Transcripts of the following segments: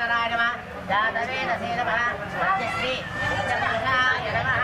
गजाननाय नमः जातवेदसे नमः सत्यश्री चन्द्रशाय नमः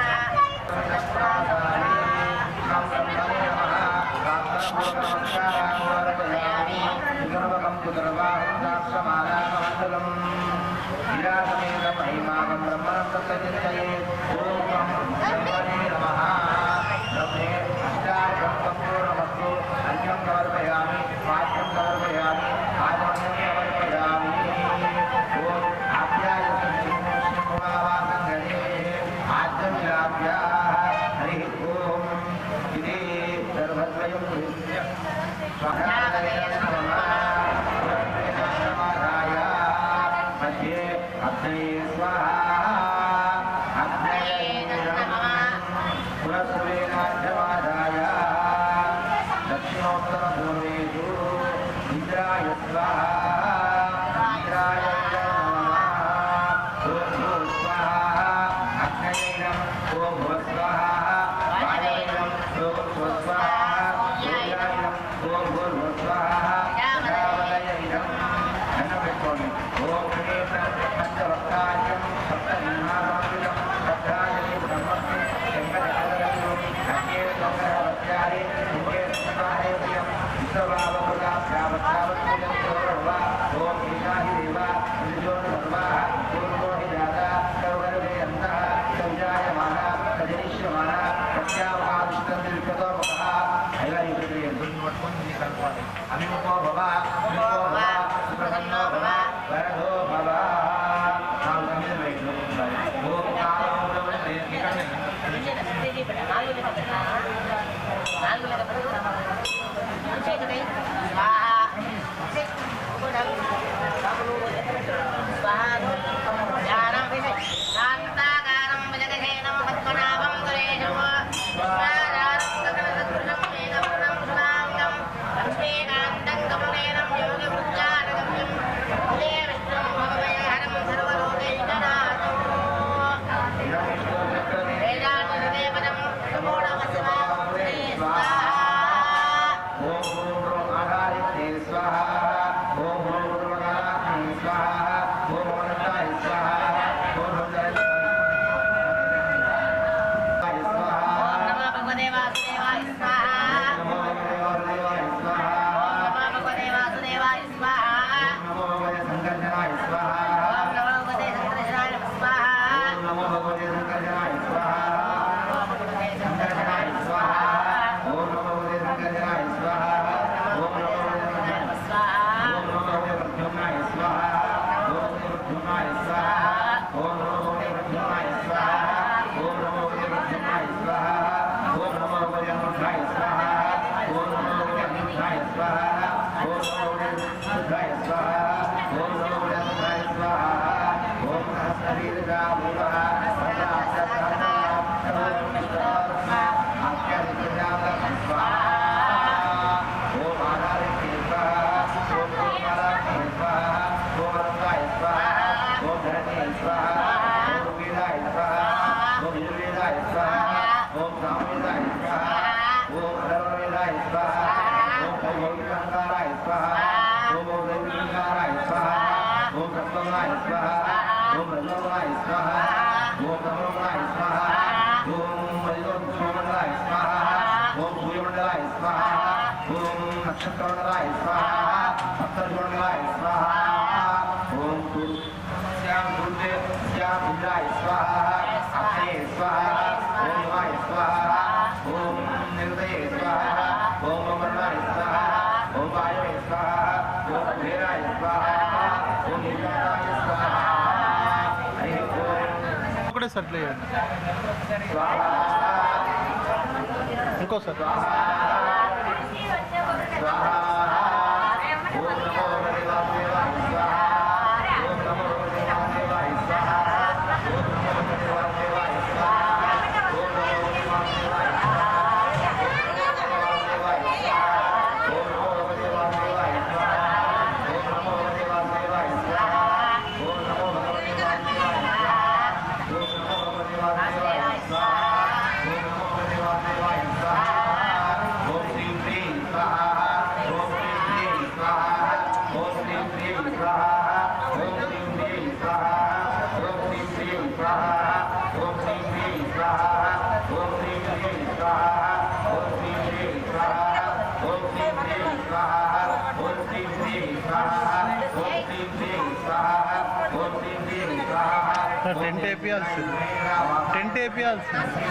सर प्ले इंको सर టెంట్ వేపియాల్సింది, టెంట్ వేపియాల్సింది.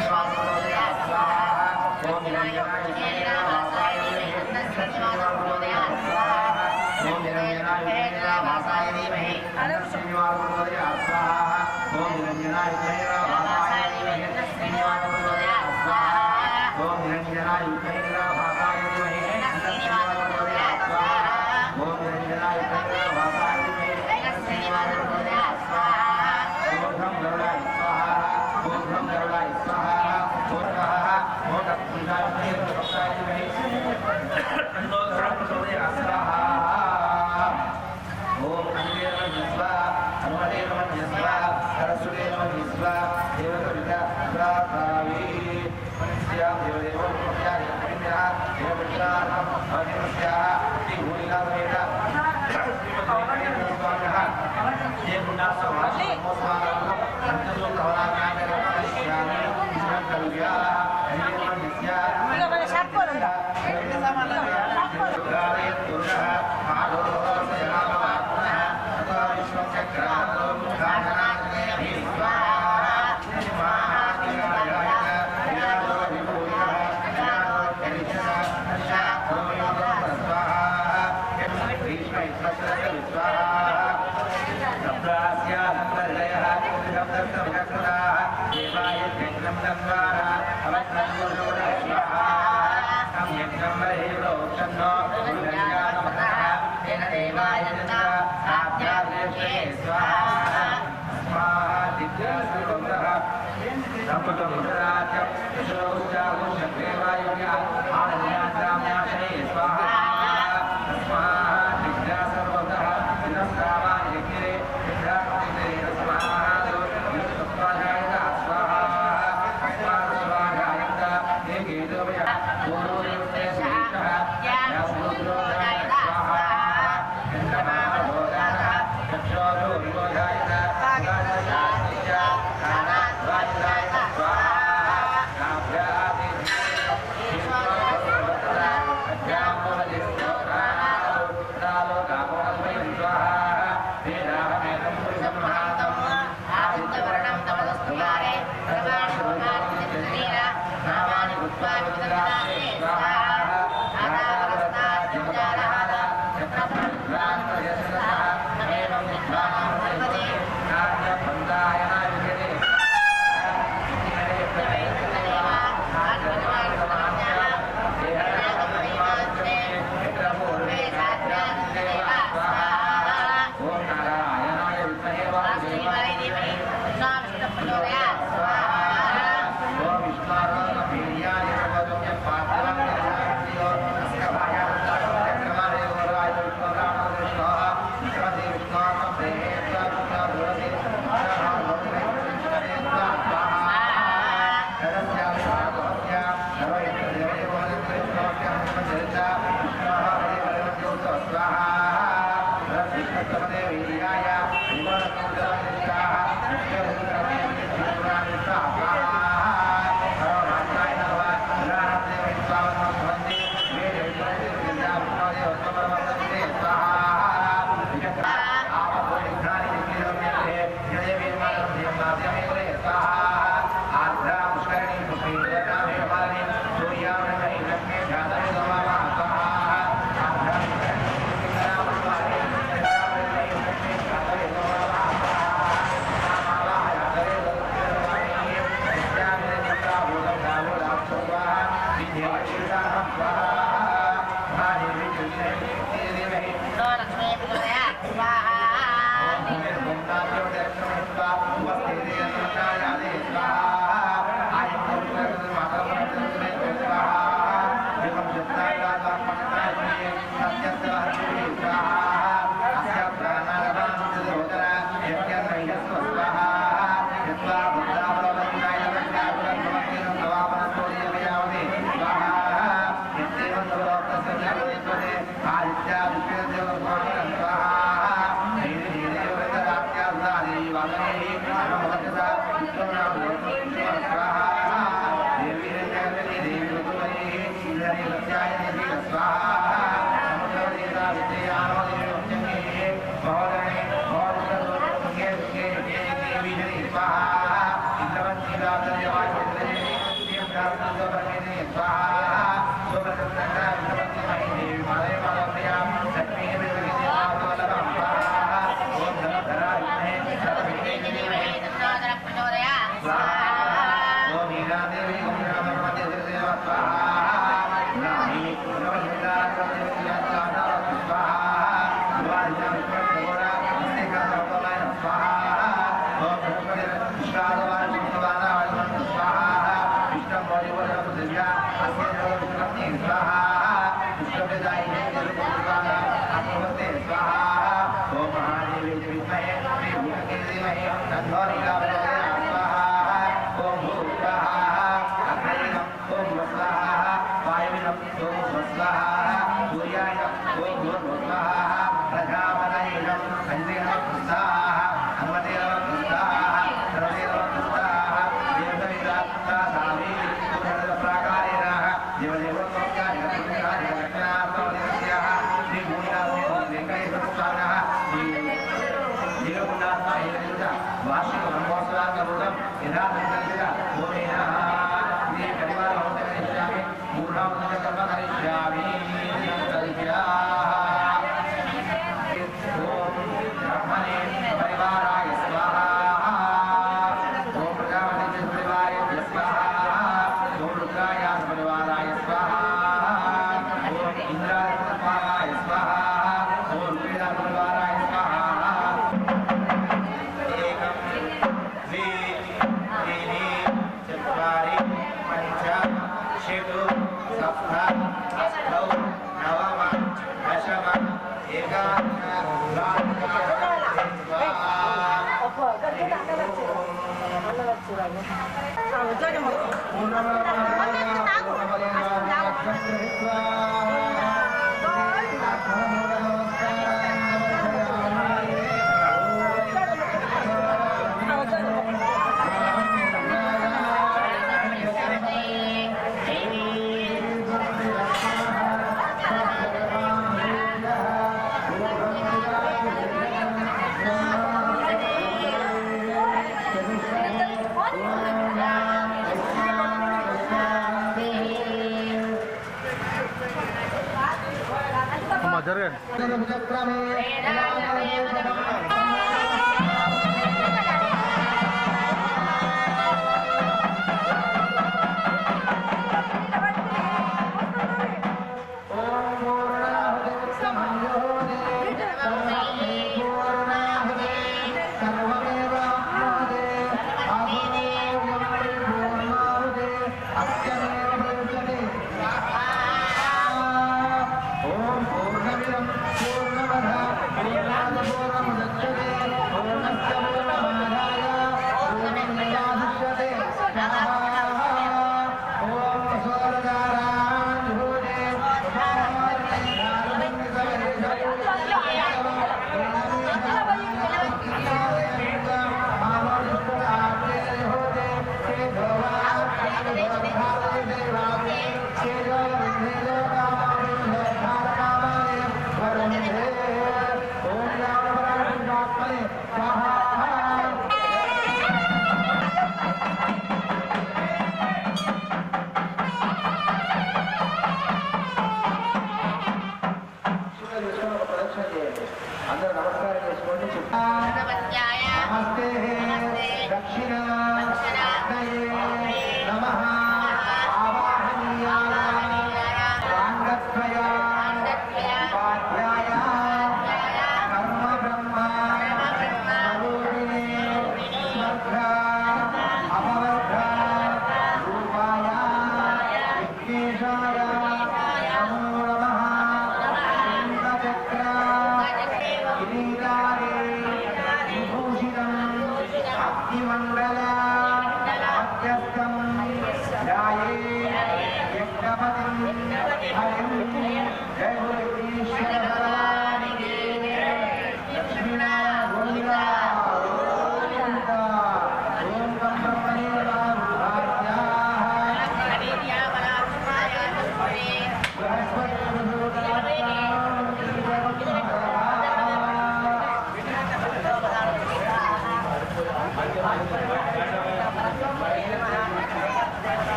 Terima kasih.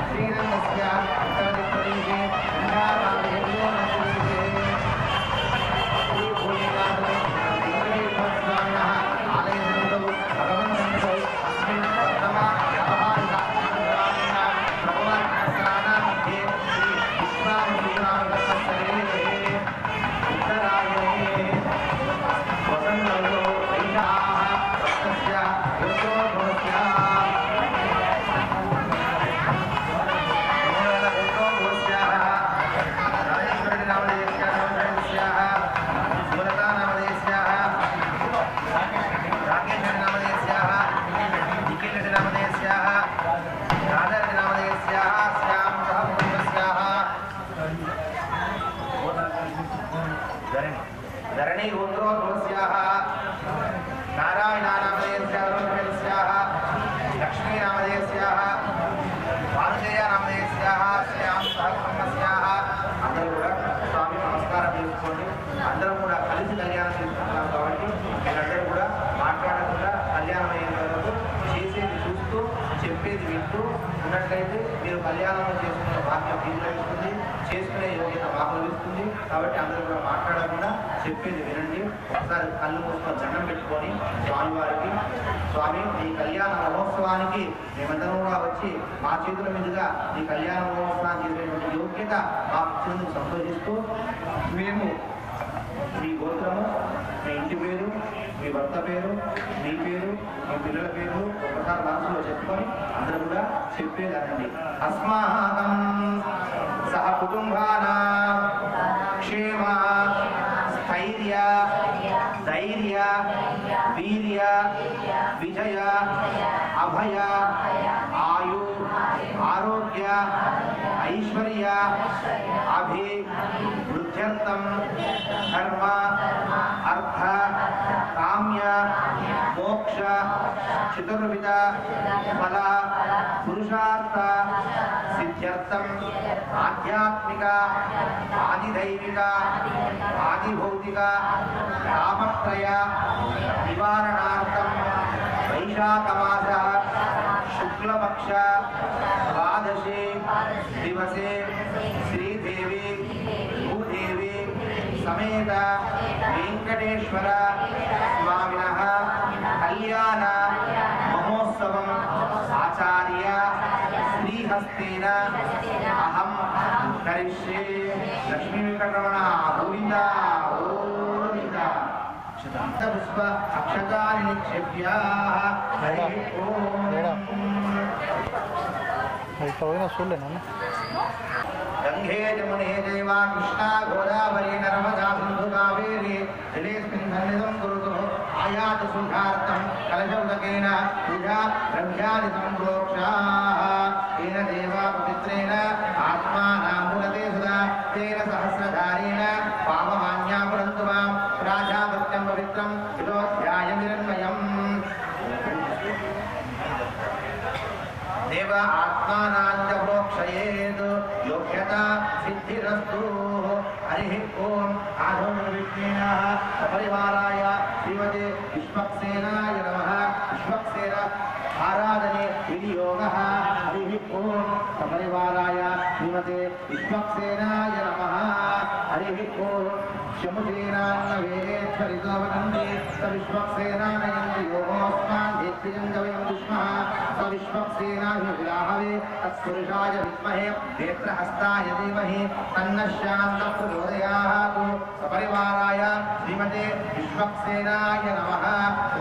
श्रीरंगस्य లేదు ఉన్నట్లయితే మీరు కళ్యాణం చేసుకునే భాగ్యం మీకు లభిస్తుంది, చేసుకునే యోగ్యత మాకు లభిస్తుంది. కాబట్టి అందరూ కూడా మాట్లాడకుండా చెప్పేది వినండి. ఒకసారి కళ్ళు మూసుకొని దండం పెట్టుకొని స్వామివారికి, స్వామి ఈ కళ్యాణ మహోత్సవానికి మేమందరం కూడా వచ్చి మా చేతుల మీదుగా ఈ కళ్యాణ మహోత్సవాన్ని చేసేటువంటి యోగ్యత మాకు ఇచ్చినందుకు సంతోషిస్తూ, మేము మీ గోత్రము, మీ ఇంటి పేరు, మీ భర్త పేరు, మీ పేరు, మీ పిల్లల పేరు ఒకసారి మనసులో చెప్పుకొని అందరూ కూడా చెప్పేదానండి. అస్మాకం సహ కుటుంబానా క్షేమ స్థైర్య ధైర్య వీర్య విజయ అభయ ఆయు ఆరోగ్య ఐశ్వర్య అభివృద్ధ్యర్థం ధర్మ అర్థ కామ్య మోక్ష చతుర్విధ ఫల పురుషార్థ సిద్ధ్యర్థం ఆధ్యాత్మిక ఆదిదైవిక ఆదిభౌతిక తాపత్రయ నివారణార్థం వైశాఖమాస శుక్లపక్ష ద్వాదశే దివసే శ్రీదేవి భూదేవి సమేత వెంకటేశ్వర స్వామినః కళ్యాణ మహోత్సవం ఆచార్య శ్రీహస్తేన అహం కరిష్యే. లక్ష్మీ వెంకటరమణ గోవింద గోవింద. పుష్ప అక్షతాని నిక్షేప్య గంగే జమునే జైవా కృష్ణా గోదావరి నర్మదా సింధు కావేరి జలేస్మిన్ సన్నిధం కురుతు ఆయాతి సుఖార్థం కలశౌదకేన పూజా ద్రవ్యాని సంప్రోక్షాః తేన దేవా పవిత్రేణ ఆత్మానాములతే సదా తేన సహస్రధారేణ పాపమాన్యా పురంతు మాం ప్రాజాపత్యం పవిత్రం హితోధ్యాయమిరన్మయం. దేవ ఆత్మానాంచ ప్రోక్షయేత్ యోగ్యత సిద్ధిరస్తు. హరి ఓం. ఆధోనిర్విఘ్నేన సపరివారాయ శ్రీమతే విశ్వక్సేనాయ నమః. విశ్వక్సేన ఆరాధనే వినియోగః. హరి ఓం. సపరివారాయ శ్రీమతే విశ్వక్సేనాయ నమః. హరి ఓం. శముసేనాన్నవేశ్వరితో వదంతి స విశ్వక్సేనానయంతి యోగోస్మాన్ ధేత్రియం జవయం దుష్మః స విశ్వక్సేనాయ విరాహవే తత్పురుషాయ విద్మహే నేత్రహస్తాయ ధీమహి తన్నః శాంతః ప్రచోదయాత్. సపరివారాయ శ్రీమతే విశ్వక్సేనాయ నమః.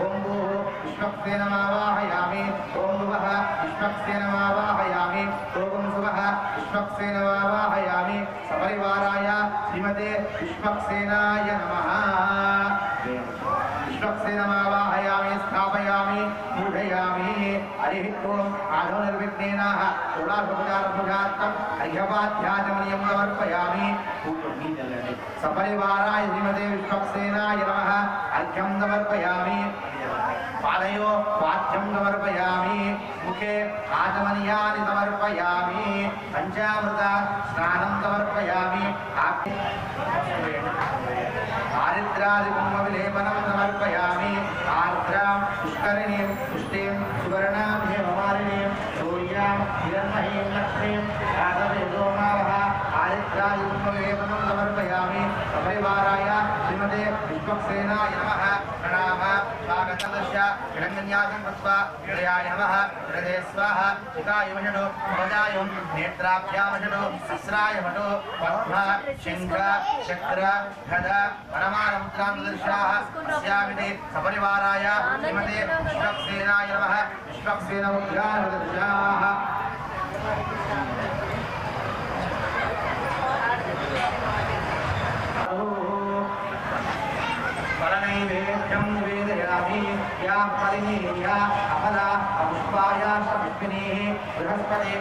ఓం భూః విశ్వక్సేనమావాహయామి. ఓం భువః విశ్వక్సేనమావాహయామి. ఓం శుభః విశ్వక్సేనమావాహయామి. సపరివారాయ శ్రీమతే విశ్వక్సేనాయ నమః. విశ్వక్సేనమావాహయామి స్థాపయామి పూజయామి. హరి ఓం. ఆధో నిర్విఘ్నేన షోడాశోపచారపూజార్థం అర్ఘ్యపాధ్యాచమనీయం సమర్పయామి. సపరివారాయ శ్రీమతే విశ్వక్సేనాయ నమః. అర్ఘ్యం సమర్పయామి. పాదయో వాద్యం సమర్పయామి. ముఖే ఆచమనీయాని సమర్పయామి. పంచామృత స్నానం సమర్పయామి. ఆరిద్రాదికుంభవిలేపనం సమర్పయామి. ఆర్ద్రాం పుష్కరిణీం పుష్టిం సువర్ణాం హేమమాలినీం సూర్యాం హిరణ్మయీం లక్ష్మీం రాఘవేదోమావహ. ఆరిద్రాదికుంభవిలేపనం సమర్పయామి. సపరివారాయ శ్రీమతే విశ్వక్సేనాయ నమః. ప్రణామ స్వాగతమస్య హిరణ్యన్యాసం కృత్వా హృదయాయ నమః. హృదయ స్వాహ. శిఖాయమషడు భుజాయం నేత్రాభ్యామషడు సస్రాయమటు పద్మ శంఖ చక్ర గద పరమానముద్రాంతదర్శాః అస్యామితే. సపరివారాయ శ్రీమతే విశ్వక్సేనాయ నమః. విశ్వక్సేన ముద్రాంతదర్శాః. ఫలనైవేద్యం వేదయామి. యా పరిణీయ అఫలా అపుష్పాయాశ పుష్పినీః బృహస్పతి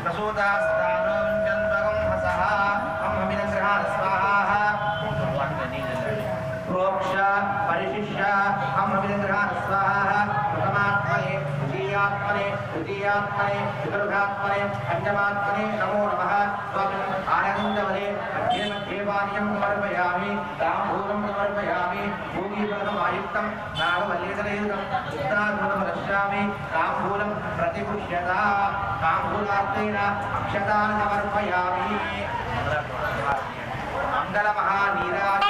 ప్రసూతాస్తానం జన్మగం హసః. అహమినగ్రహాణ స్వాహా. ప్రోక్ష పరిశిష్య అహమినగ్రహాణ స్వాహా. ప్రథమాత్మనే ద్వితీయాత్మనే तृतीयात्मने चतुर्थात्मने पंचमात्मने नमो नमः आनंदवले मध्ये मध्ये पानीयं समर्पयामि ताम्बूलं समर्पयामि भूमिफलमायुक्तं नागवल्येतरयुक्तं उत्ताधूतं दर्शयामि ताम्बूलं प्रतिपुष्यता ताम्बूलार्तेन अक्षतान् समर्पयामि मंगलमहानीराज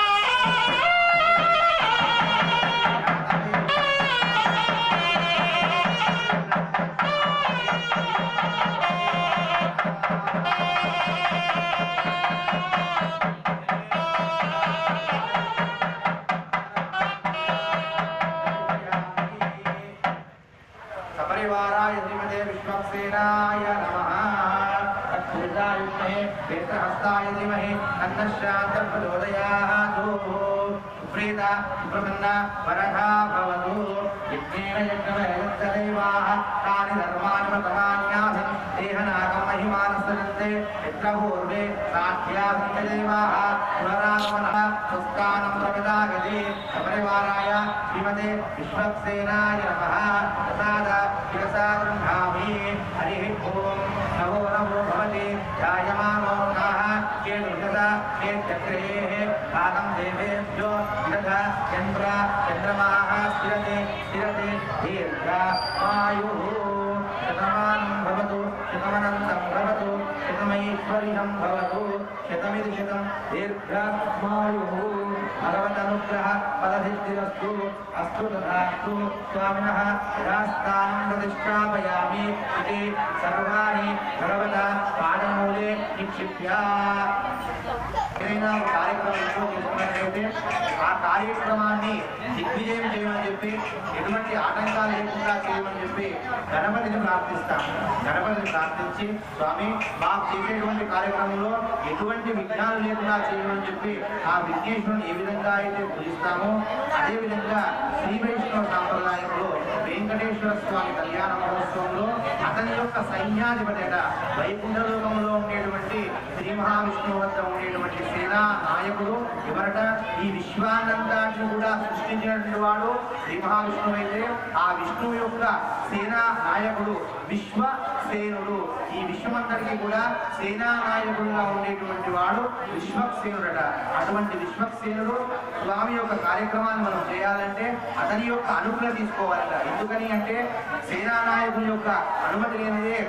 सपरिवाराय श्रीमते विश्वक्सेनाय नमः तत्पुरुषायुक्ते वेत्रहस्ताय धीमहि तन्नः प्रचोदयात् सुप्रीता सुप्रसन्ना वरदा भवतु यज्ञेन यज्ञमेतदेवाः तानि धर्माणि प्रथमान्यासन् देहनागं महिमानस्तन्ते यत्र पूर्वे साध्यासन्ते देवाः पुनरागमनः सुस्थानं प्रविदागति सपरिवाराय श्रीमते विश्वक्सेनाय नमः प्रसाद शिरसागृह्णामि हरिः ओं नमो नमो भवति जायमानो नः चेदुषदा चेच्चक्रेः भागं देवेभ्यो विदधा चन्द्रमाः स्थिरते स्थिरते दीर्घायुः शतमानं भवतु शतमनन्तं भवतु शतमैश्वर्यं भवतु शतमिति शतं दीर्घायुः भगवदनुग्रह फलसिद्धिरस्तु अस्तु तथास्तु स्वामिनः यथास्थानं प्रतिष्ठापयामि इति सर्वाणि भगवता पादमूले निक्षिप्य ఏదైనా కార్యక్రమం చేసుకున్నట్లయితే ఆ కార్యక్రమాన్ని దిగ్విజయం చేయమని చెప్పి ఎటువంటి ఆటంకాలు లేకుండా చేయమని చెప్పి గణపతిని ప్రార్థిస్తాం. గణపతిని ప్రార్థించి స్వామి మాకు చేసేటువంటి కార్యక్రమంలో ఎటువంటి విఘ్నాలు లేకుండా చేయమని చెప్పి ఆ విఘ్నేశ్వరుని ఏ విధంగా అయితే పూజిస్తామో అదేవిధంగా శ్రీ వైష్ణవ సాంప్రదాయంలో వెంకటేశ్వర స్వామి కళ్యాణ మహోత్సవంలో అతని యొక్క సైన్యాధిపతి వైకుంఠలోకంలో ఉండేటువంటి శ్రీ మహావిష్ణువు వద్ద ఉండేటువంటి సేనా నాయకుడు ఎవరట ఈ విశ్వానంతాన్ని కూడా సృష్టించినటువంటి వాడు శ్రీ మహావిష్ణువు అయితే ఆ విష్ణువు యొక్క సేనా నాయకుడు విశ్వసేనుడు. ఈ విశ్వమంతటికి కూడా సేనా నాయకుడుగా ఉండేటువంటి వాడు విశ్వక్సేనుడట. అటువంటి విశ్వక్సేనుడు స్వామి యొక్క కార్యక్రమాన్ని మనం చేయాలంటే అతని యొక్క అనుమతి తీసుకోవాలట. ఎందుకని అంటే సేనా నాయకుని యొక్క అనుమతి లేనిదే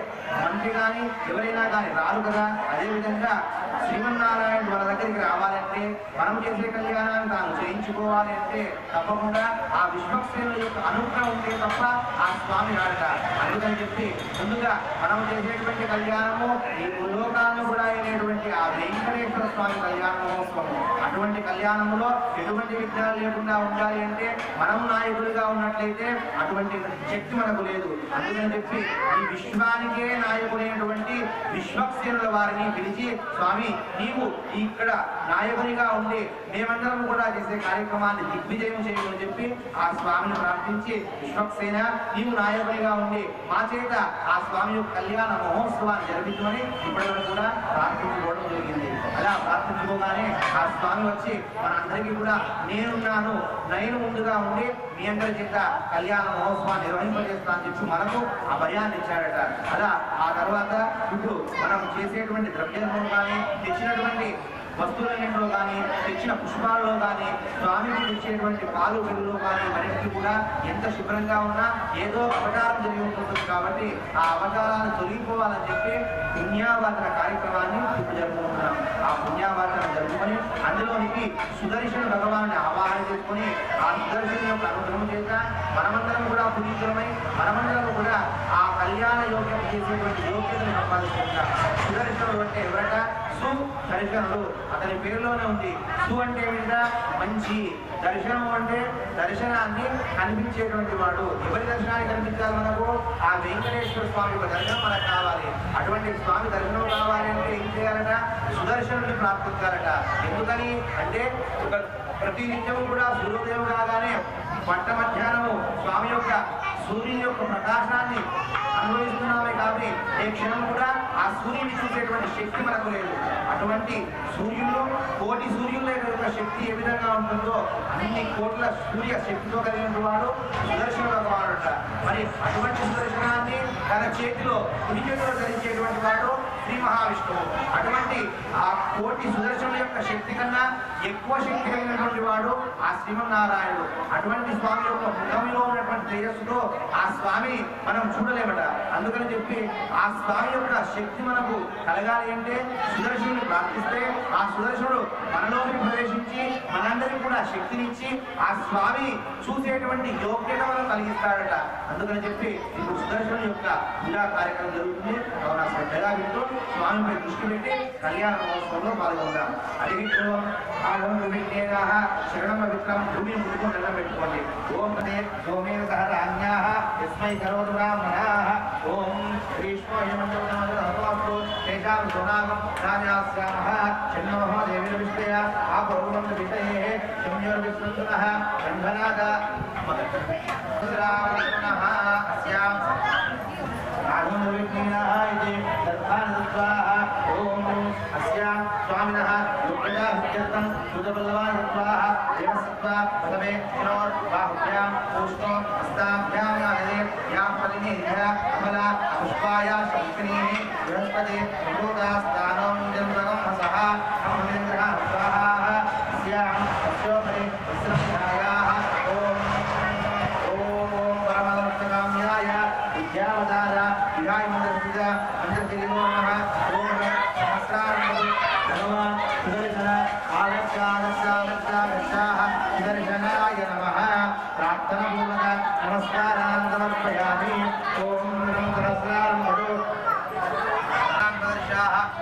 మంత్రి కానీ ఎవరైనా కానీ రాదు కదా. అదేవిధంగా శ్రీమన్నారాయణ మన దగ్గరికి రావాలంటే మనం చేసే కళ్యాణాన్ని తాను చేయించుకోవాలి అంటే తప్పకుండా ఆ విశ్వక్సేనుల యొక్క అనుగ్రహం ఉంటే తప్ప ఆ స్వామి రాడట. అందుకని చెప్పి ముందుగా మనం చేసేటువంటి కళ్యాణము ఈ లోకాలను కూడా అయినటువంటి ఆ వెంకటేశ్వర స్వామి కళ్యాణ మహోత్సవం. అటువంటి కళ్యాణంలో ఎటువంటి విఘ్నాలు లేకుండా ఉండాలి అంటే మనం నాయకులుగా ఉన్నట్లయితే అటువంటి శక్తి మనకు లేదు. అందుకని చెప్పి ఈ విశ్వానికే నాయకుడైనటువంటి విశ్వక్సేనుల వారిని పిలిచి స్వామి నీవు ఇక్కడ నాయకునిగా ఉండి మేమందరం కూడా చేసే కార్యక్రమాన్ని దిగ్విజయం చేయమని చెప్పి ఆ స్వామిని ప్రార్థించి విశ్వక్సేన నీవు నాయకునిగా ఉండి మా చేత ఆ స్వామి యొక్క కళ్యాణ మహోత్సవాన్ని జరిపించమని ఇప్పటివరకు కూడా ప్రార్థించుకోవడం జరిగింది. అలా ప్రార్థించుకోగానే ఆ స్వామి వచ్చి మనందరికీ కూడా నేనున్నాను, నేను ముందుగా ఉండి మీ అందరి చేత కళ్యాణ మహోత్సవాన్ని నిర్వహింపజేస్తా అని చెప్పి మనకు ఆ భయాన్ని ఇచ్చాడట. అలా ఆ తర్వాత ఇప్పుడు మనం చేసేటువంటి ద్రవ్యంలో కానీ తెచ్చినటువంటి వస్తువులన్నింటిలో కానీ తెచ్చిన పుష్పాలలో కానీ స్వామికి తెచ్చేటువంటి పాలు పెరుగులో కానీ మరింటి కూడా ఎంత శుభ్రంగా ఉన్నా ఏదో అవతారం జరిగి ఉంటుంది. కాబట్టి ఆ అవతారాన్ని తొలగిపోవాలని చెప్పి పుణ్యావాచన కార్యక్రమాన్ని ఇప్పుడు జరుపుకుంటున్నాం. ఆ పుణ్యావాచన జరుపుకొని అందులోనికి సుదర్శన భగవాన్ని ఆవాహన చేసుకుని ఆ సుదర్శన యొక్క అనుగ్రహం చేత మనమందరం కూడా పునీతులమై మనమందరం కూడా ఆ కళ్యాణ యోగ్యం చేసేటువంటి యోగ్యతను సంపాదించుకుంటాం. సుదర్శనుడు అంటే ఎవరట? సుదర్శనుడు అతని పేరులోనే ఉంది. సు అంటే ఏమిటా? మంచి. దర్శనం అంటే దర్శనాన్ని కనిపించేటువంటి వాడు. ఎవరి దర్శనాన్ని కనిపించాలి మనకు? ఆ వెంకటేశ్వర స్వామి యొక్క దర్శనం మనకు కావాలి. అటువంటి స్వామి దర్శనం కావాలి అంటే ఏం చేయాలట? సుదర్శనుడిని ప్రార్థించాలట. ఎందుకని అంటే ప్రతి నిత్యము కూడా సూర్యోదయం కాగానే పట్ట మధ్యాహ్నము స్వామి యొక్క సూర్యుని యొక్క ప్రకాశాన్ని అనుభవిస్తున్నామే కాబట్టి ఏ క్షణం కూడా ఆ సూర్యుని చూసేటువంటి శక్తి మనకు లేదు. అటువంటి సూర్యుడు కోటి సూర్యుల యొక్క శక్తి ఏ విధంగా ఉంటుందో అన్ని కోట్ల సూర్య శక్తితో కలిగిన వాడు సుదర్శన భగవానుట. మరి అటువంటి సుదర్శనాన్ని తన చేతిలో కుడి చేతిలో ధరించేటువంటి వాడు శ్రీ మహావిష్ణువు. అటువంటి ఆ కోటి సుదర్శనుల యొక్క శక్తి కన్నా ఎక్కువ శక్తి కలిగినటువంటి వాడు ఆ శ్రీమన్నారాయణుడు. అటువంటి స్వామి యొక్క ముఖంలో ఉన్నటువంటి తేజస్సుతో ఆ స్వామిని మనం చూడలేమట. అందుకని చెప్పి ఆ స్వామి యొక్క శక్తి మనకు కలగాలి అంటే సుదర్శనుని ప్రార్థిస్తే ఆ సుదర్శనుడు మనలోకి ప్రవేశించి మనందరికీ కూడా శక్తినిచ్చి ఆ స్వామి చూసేటువంటి యోగ్యత మనం కలిగిస్తాడట. అందుకని చెప్పి ఇప్పుడు సుదర్శనుని యొక్క పూజా కార్యక్రమం జరుగుతుంది. కావున శ్రద్ధగా వింటూ స్వామిపై దృష్టి పెట్టి కళ్యాణ మహోత్సవంలో పాల్గొందాం. అది శరణం పవిత్రం భూమిని ముందుకు దండం పెట్టుకోండి. ఓం పదే సోమే సహ రాజ్ఞా యస్మై కరోతు బ్రాహ్మణాః ఓం శ్రీష్మోయమంత్రో తేషాం సోనాగం రాజాస్యామః చన్నోః దేవీర్ విష్ణయ ఆపూర్వం విషయే సంయోర్ విష్ణునః బంధనాద మగరావణః అస్యాం రాఘవం విష్ణునః ఇతి దర్భానస్వాహ ఓం అస్యాం స్వామినః యోగ్యతా విద్యర్థం సుజబల్లవాన్ స్వాహ దేవసత్వ పదమే శిరోర్ బాహుభ్యాం పుష్పో హస్తాభ్యాం యాదే యాం పదినిధ్య అమల పుష్పాయ శక్తిని బృహస్పతి భూతాస్థానం జన్మగం హసః అమరేంద్రః స్వాహ అస్యాం అస్యోపరి వస్త్రభ్యాయాః ఓం ఓం పరమదర్శకామ్యాయ విద్యావతార విహాయ మంత్రపూజ మంత్రగిరిలో నమః ఓం సహస్రారంభ భగవాన్ సుదర్శన ఆలస్యాలస్యాలస్యాలస్యాః సుదర్శనాయ నమః ప్రార్థనపూర్వక నమస్కారాన్ సమర్పయామి. ఓం సహస్రారంభో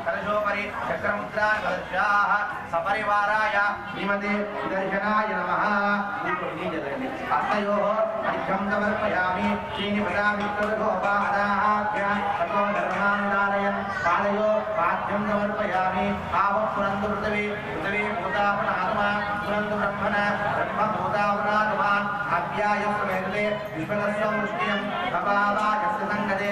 కలశోపరి చక్రముద్రాన్ కలశాః సపరివారాయ శ్రీమతే సుదర్శనాయ నమః. హస్తయోః అర్ఘ్యం సమర్పయామి. శ్రీనిపదామిత్రగోపాదాభ్యాం తతో ధర్మానుదానయన్ పాదయో పాద్యం సమర్పయామి. ఆవః పురంతు పృథివీ పృథివీ భూతాపనాత్మా పురంతు బ్రహ్మణ బ్రహ్మ భూతాపనాత్మాన్ అభ్యాయం సమేతే విశ్వదస్య ముష్టియం భవావాయస్య సంగదే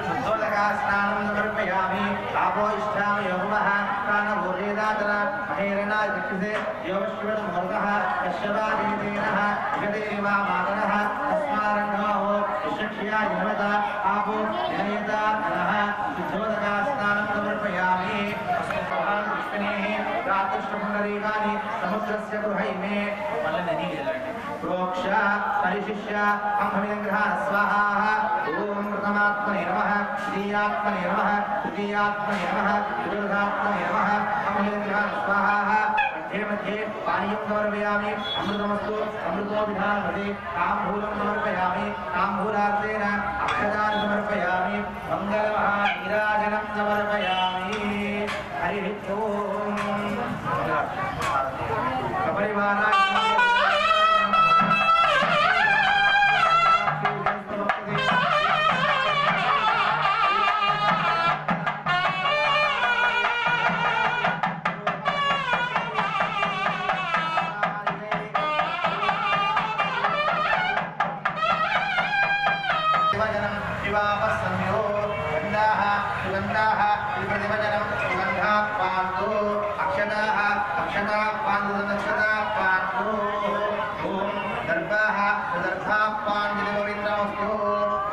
శుద్ధోదకా స్నానం సమర్పయామి. ఆపో ఇష్టామి యోగమః ప్రాణభూరేదాతన మహేరణ చక్షుషే యోగశివముహూర్తః కశ్యపాదేనః జగదేవా మాతనః తస్మారణ్యోః విశక్ష్యా యువత ఆపో వినయత నః శుద్ధోదకా స్నానం సమర్పయామి. అస్మభాన్ విష్ణేః రాత్రిష్ఠపుండరీకాని సముద్రస్య గృహైమే మల్లనది ప్రోక్ష పరిశిష్య అంహమింగ్రహ స్వాహా. ఓం ప్రథమాత్మనే నమః ద్వితీయాత్మనే నమః తృతీయాత్మనే నమః చతుర్థాత్మనే నమః అంహమింగ్రహ స్వాహా. మధ్యే మధ్యే పానీయం సమర్పయామి. అమృతమస్తు అమృతో విధానమతి. తాంబూలం సమర్పయామి. తాంబూలార్థేన అక్షదాన్ని సమర్పయామి. మంగళమహానీరాజనం సమర్పయామి. హరి ఓం సపరివారాయ శివాపస్సమ్యో గంధాః సుగంధాః విప్రతిభజనం సుగంధాః పాంతో అక్షతాః అక్షతాః పాంతో నక్షతాః పాంతో. ఓం దర్భాః దర్భాః పాంజలిపవిత్రమస్తు.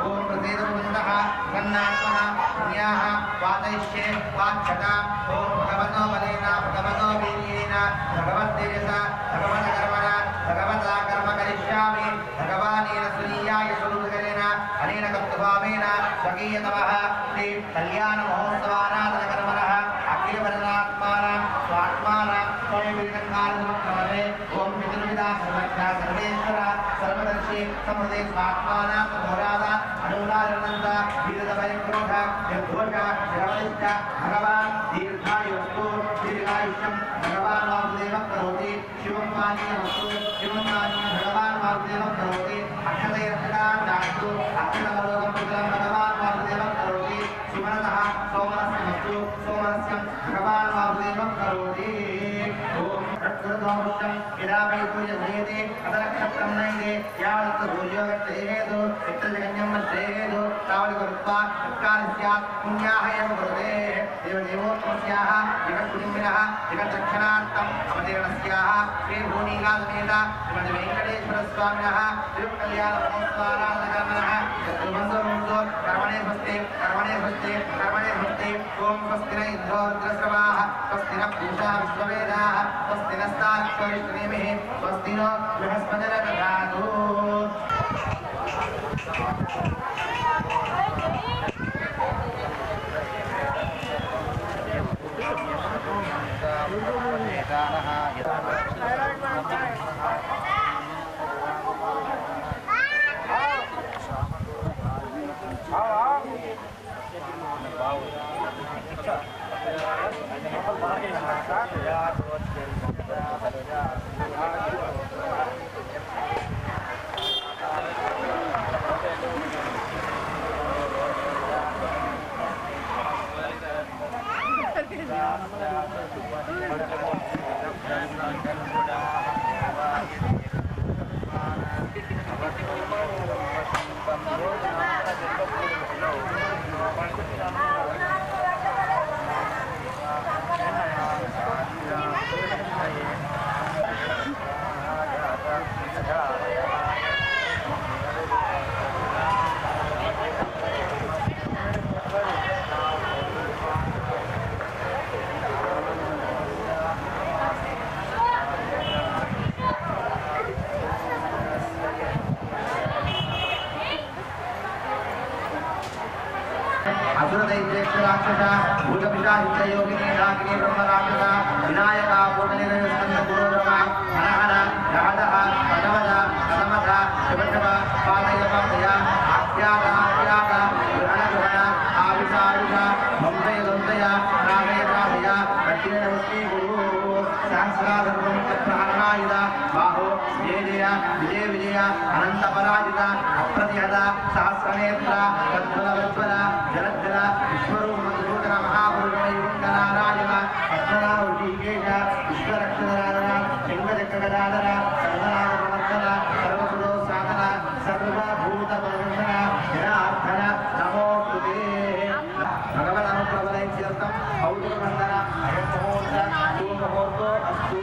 ఓం ప్రసేదముందః సన్నాత్మః పుణ్యాః వాతయిష్యే వాక్షతా. ఓం భగవతో బలేన భగవతో వీర్యేన భగవత్తేజస భగవతకర్మణ భగవతా కర్మ కరిష్యామి. భగవానేన స్వీయాయ స్వరూపకరేణ అనేన కర్తృభావేన స్వకీయతమః శ్రీ కళ్యాణ మహోత్సవానాదన కర్మణః అఖిలవరదాత్మానాం స్వాత్మానాం స్వయంకారమే. ఓం చతుర్విధా సర్వజ్ఞ సర్వేశ్వర సర్వదర్శి సమృద్ధి స్వాత్మానాం ఘోరాద అనురాజనంద వీరదభయక్రోధ నిర్ఘోష శరవనిష్ట భగవాన్ దీర్ఘాయుస్తు దీర్ఘాయుష్యం భగవాన్ వాసుదేవం కరోతి. శివం పానీయమస్తు శివం పానీయం భగవాన్ వాసుదేవం కరోతి. అక్షతైరక్షతాం దాస్తు అక్షతమలోకం పుత్రం భగవాన్ వాసుదేవం కరోతి. సుమనసః సోమనస్యమస్తు సోమనస్యం భగవాన్ వాసుదేవం కరోతి. ఓం రక్తదోషం ఇదామయతో యజేతే అదనక్షత్రం నైదే యావత్ సూర్యోగత్యేదు చిత్తజగన్యం శ్రేయేదు తావలి కృత్వా సత్కార్య స్యాత్ పుణ్యాహ ఏవ కృతే. देवदेवोत्तमस्याः जगत्कुटुम्बिनः जगच्चक्षणार्थम् अवतीर्णस्याः श्रीभूमिकासमेत श्रीमद्वेङ्कटेश्वरस्वामिनः तिरुकल्याणमहोत्सवाराधनः चतुर्वंशो कर्मणे स्वस्ति कर्मणे स्वस्ति कर्मणे स्वस्ति ओम स्वस्ति न इंद्रो रुद्रस्रवाः स्वस्ति न पूषा विश्ववेदाः स्वस्ति नस्ताक्षरिष्टनेमिः स्वस्ति नो बृहस्पतिर्दधातु राक्षस भूतपिता हितयोगिनी डाकिनी ब्रह्मराक्षस विनायक पूर्णनिरस्कंद गुरुर्मा हनहन रहदः पदवद कदमद शिवशव पादय पादय आख्यात आख्यात ग्रहण ग्रहण आविष आविष भंतय दंतय रामय रामय कठिन नमस्ते गुरु सहस्राधर्मं तत्प्रहरणायुध बाहो जय जय विजय विजय अनंत पराजित अप्रतिहत सहस्रनेत्र तद्बलवज्वल जलज्जल विश्वरूप मधुसूदन महापुरुषमयुक्तनारायण पद्मनाभ ऋषिकेश विश्वरक्षणराधन शङ्खचक्रगदाधर सर्वनामप्रवर्तन सर्वसुदो साधन सर्वभूतपरिवर्तन जनार्दन नमोस्तुते भगवदनुप्रबलैत्यर्थं औदुर्वन्दन अयमुहूर्त शुभमुहूर्तो अस्तु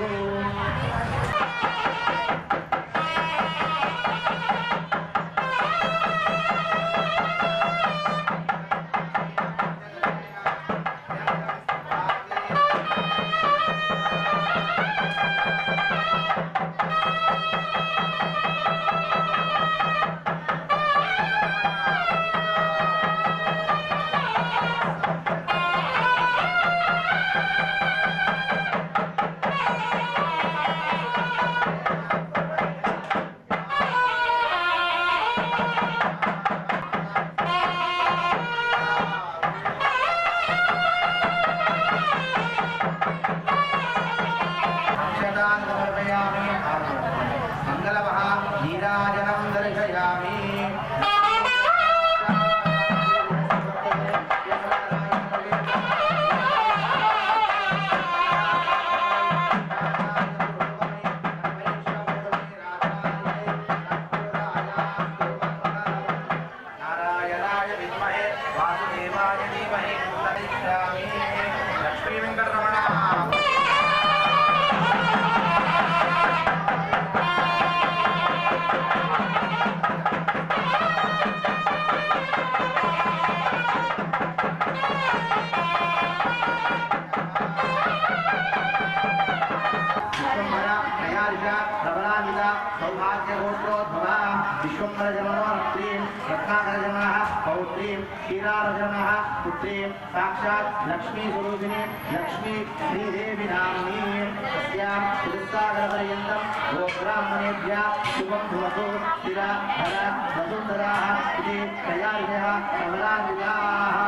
साक्षात् लक्ष्मी स्वरूपिणी लक्ष्मी श्रीदेवी नाम्नी तस्यां पुरस्कारपर्यन्तं गोब्राह्मणेभ्यः शुभं भवतु स्थिरा धर वसुन्धराः इति तयार्यः कमलान्विताः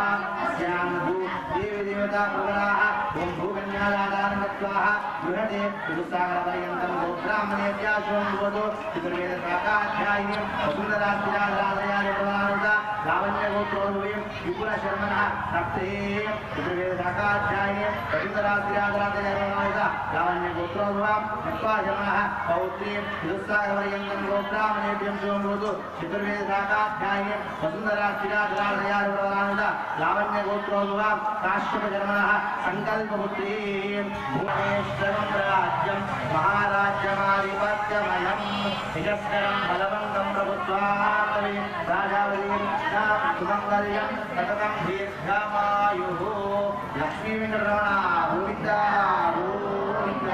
अस्यां देवी देवता प्रबलाः ओं भूकन्यादानत्वाः गृहते पुरस्कारपर्यन्तं गोब्राह्मणेभ्यः शुभं भवतु चतुर्वेदशाखाध्यायिनीं वसुन्धरा स्थिरा धराधया लावण्यगोत्रोद्भवीं विपुलशर्मणः रक्ते चतुर्वेदशाखाध्यायिनीं वसुन्धरा स्थिरा धराधया लावण्यगोत्रोद्भवां नत्वाशर्मणः पौत्रीं पुरस्कारपर्यन्तं गोब्राह्मणेभ्यः शुभं भवतु चतुर्वेदशाखाध्यायिनीं वसुन्धरा स्थिरा धराधया లావణ్య గోత్రోద్భవ కాశ్యప జన్మనః సంకల్పపుత్రీ భువనేశ్వరం రాజ్యం మహారాజ్యమాధిపత్యమయం యశస్కరం బలవంతం ప్రభుత్వాంతరే రాజావలీం సుమంగళ్యం సతతం దీర్ఘమాయుః. లక్ష్మీ వెంకటరమణ గోవింద గోవింద.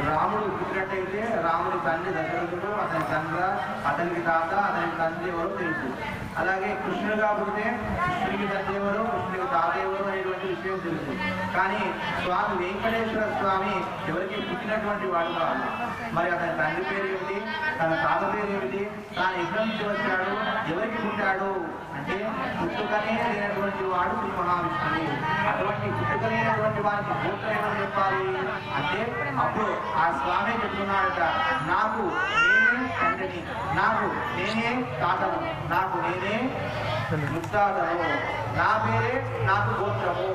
రాముడు పుట్టినట్టయితే రాముడి తండ్రి దశరథుడు, అతని తండ్రి, అతనికి తాత, అతనికి తండ్రి ఎవరో తెలుసు. అలాగే కృష్ణుడిగా పుడితే కృష్ణుడికి తండ్రి ఎవరు, కృష్ణుడికి తాత ఎవరు అనేటువంటి విషయం తెలుసు. కానీ స్వామి వెంకటేశ్వర స్వామి ఎవరికి పుట్టినటువంటి వాడు కాదు. మరి అతని తండ్రి పేరు ఏమిటి, తన తాత పేరు ఏమిటి, తాను ఎక్కడి నుంచి వచ్చాడు, ఎవరికి పుట్టాడు అంటే పుట్టుకనే లేనటువంటి వాడు శ్రీ మహావిష్ణువు. అటువంటి పుట్టుకలేనటువంటి వారికి గోత్రం ఏమని చెప్పాలి అంటే అప్పుడు ఆ స్వామి చెప్తున్నాడట, నాకు నేనే తండ్రిని, నాకు నేనే తాతను, నాకు నేనే ముత్తాతను, నా పేరే నాకు గోత్రము.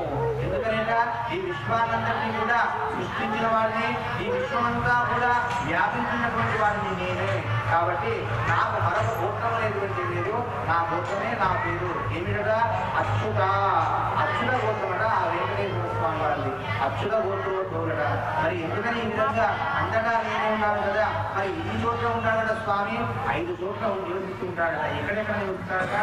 ఎందుకంటే ఈ విశ్వాన్నంతటినీ కూడా సృష్టించిన వాడిని, ఈ విశ్వమంతా కూడా వ్యాపించినటువంటి వాడిని నేనే. కాబట్టి నాకు మరొక గోత్రం అనేటువంటి లేదు, నా గోత్రమే నా పేరు. ఏమిటగా అచ్యుత, అచ్యుత గోత్రమట ఆ వెంకటేశ్వర స్వామి వారిది, అచ్యుత గోత్రోద్భవుడట. మరి ఎందుకని ఈ విధంగా అంతటా నేనే ఉన్నాను కదా, మరి ఇన్ని చోట్ల ఉన్నాడట స్వామి, 5 చోట్ల నివసిస్తుంటాడట. ఎక్కడెక్కడ నివసిస్తాడట,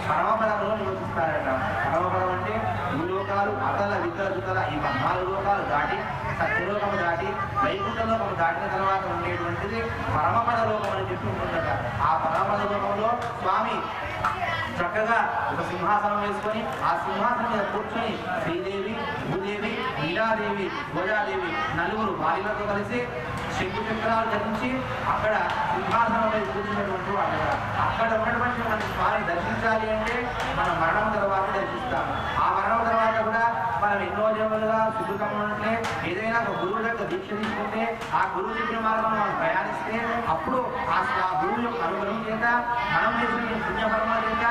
పరమపదంలో నివసిస్తాడట. పరమపదం అంటే భూలోకాలు అతల వితల జుతల ఈ 14 లోకాలు దాటి సత్యలోకము దాటి వైకుంఠలోకము దాటిన తర్వాత ఉండేటువంటిది పరమపద లోకం అని చెప్పి ఉంటుందట. ఆ పరమపద లోకంలో స్వామి చక్కగా ఒక సింహాసనం వేసుకొని ఆ సింహాసనం మీద కూర్చొని శ్రీదేవి, భూదేవి, నీలాదేవి, గోదాదేవి 4 భార్యలతో కలిసి శంకు చక్రాలు ధరించి అక్కడ సింహాసనంపై కూర్చున్నటువంటి వాడు. అక్కడ ఉన్నటువంటి మన స్వామిని దర్శించాలి అంటే మన మరణం తర్వాత దర్శిస్తాం. ఆ మరణం తర్వాత కూడా మనం ఎన్నో జన్మలుగా సుఖం ఉంటే ఏదైనా ఒక గురువు యొక్క దీక్ష తీసుకుంటే ఆ గురువు చెప్పిన మార్గం మనం ప్రయాణిస్తే అప్పుడు ఆ గురువు యొక్క అనుగ్రహం చేత మనం చేసిన పుణ్యకర్మల చేత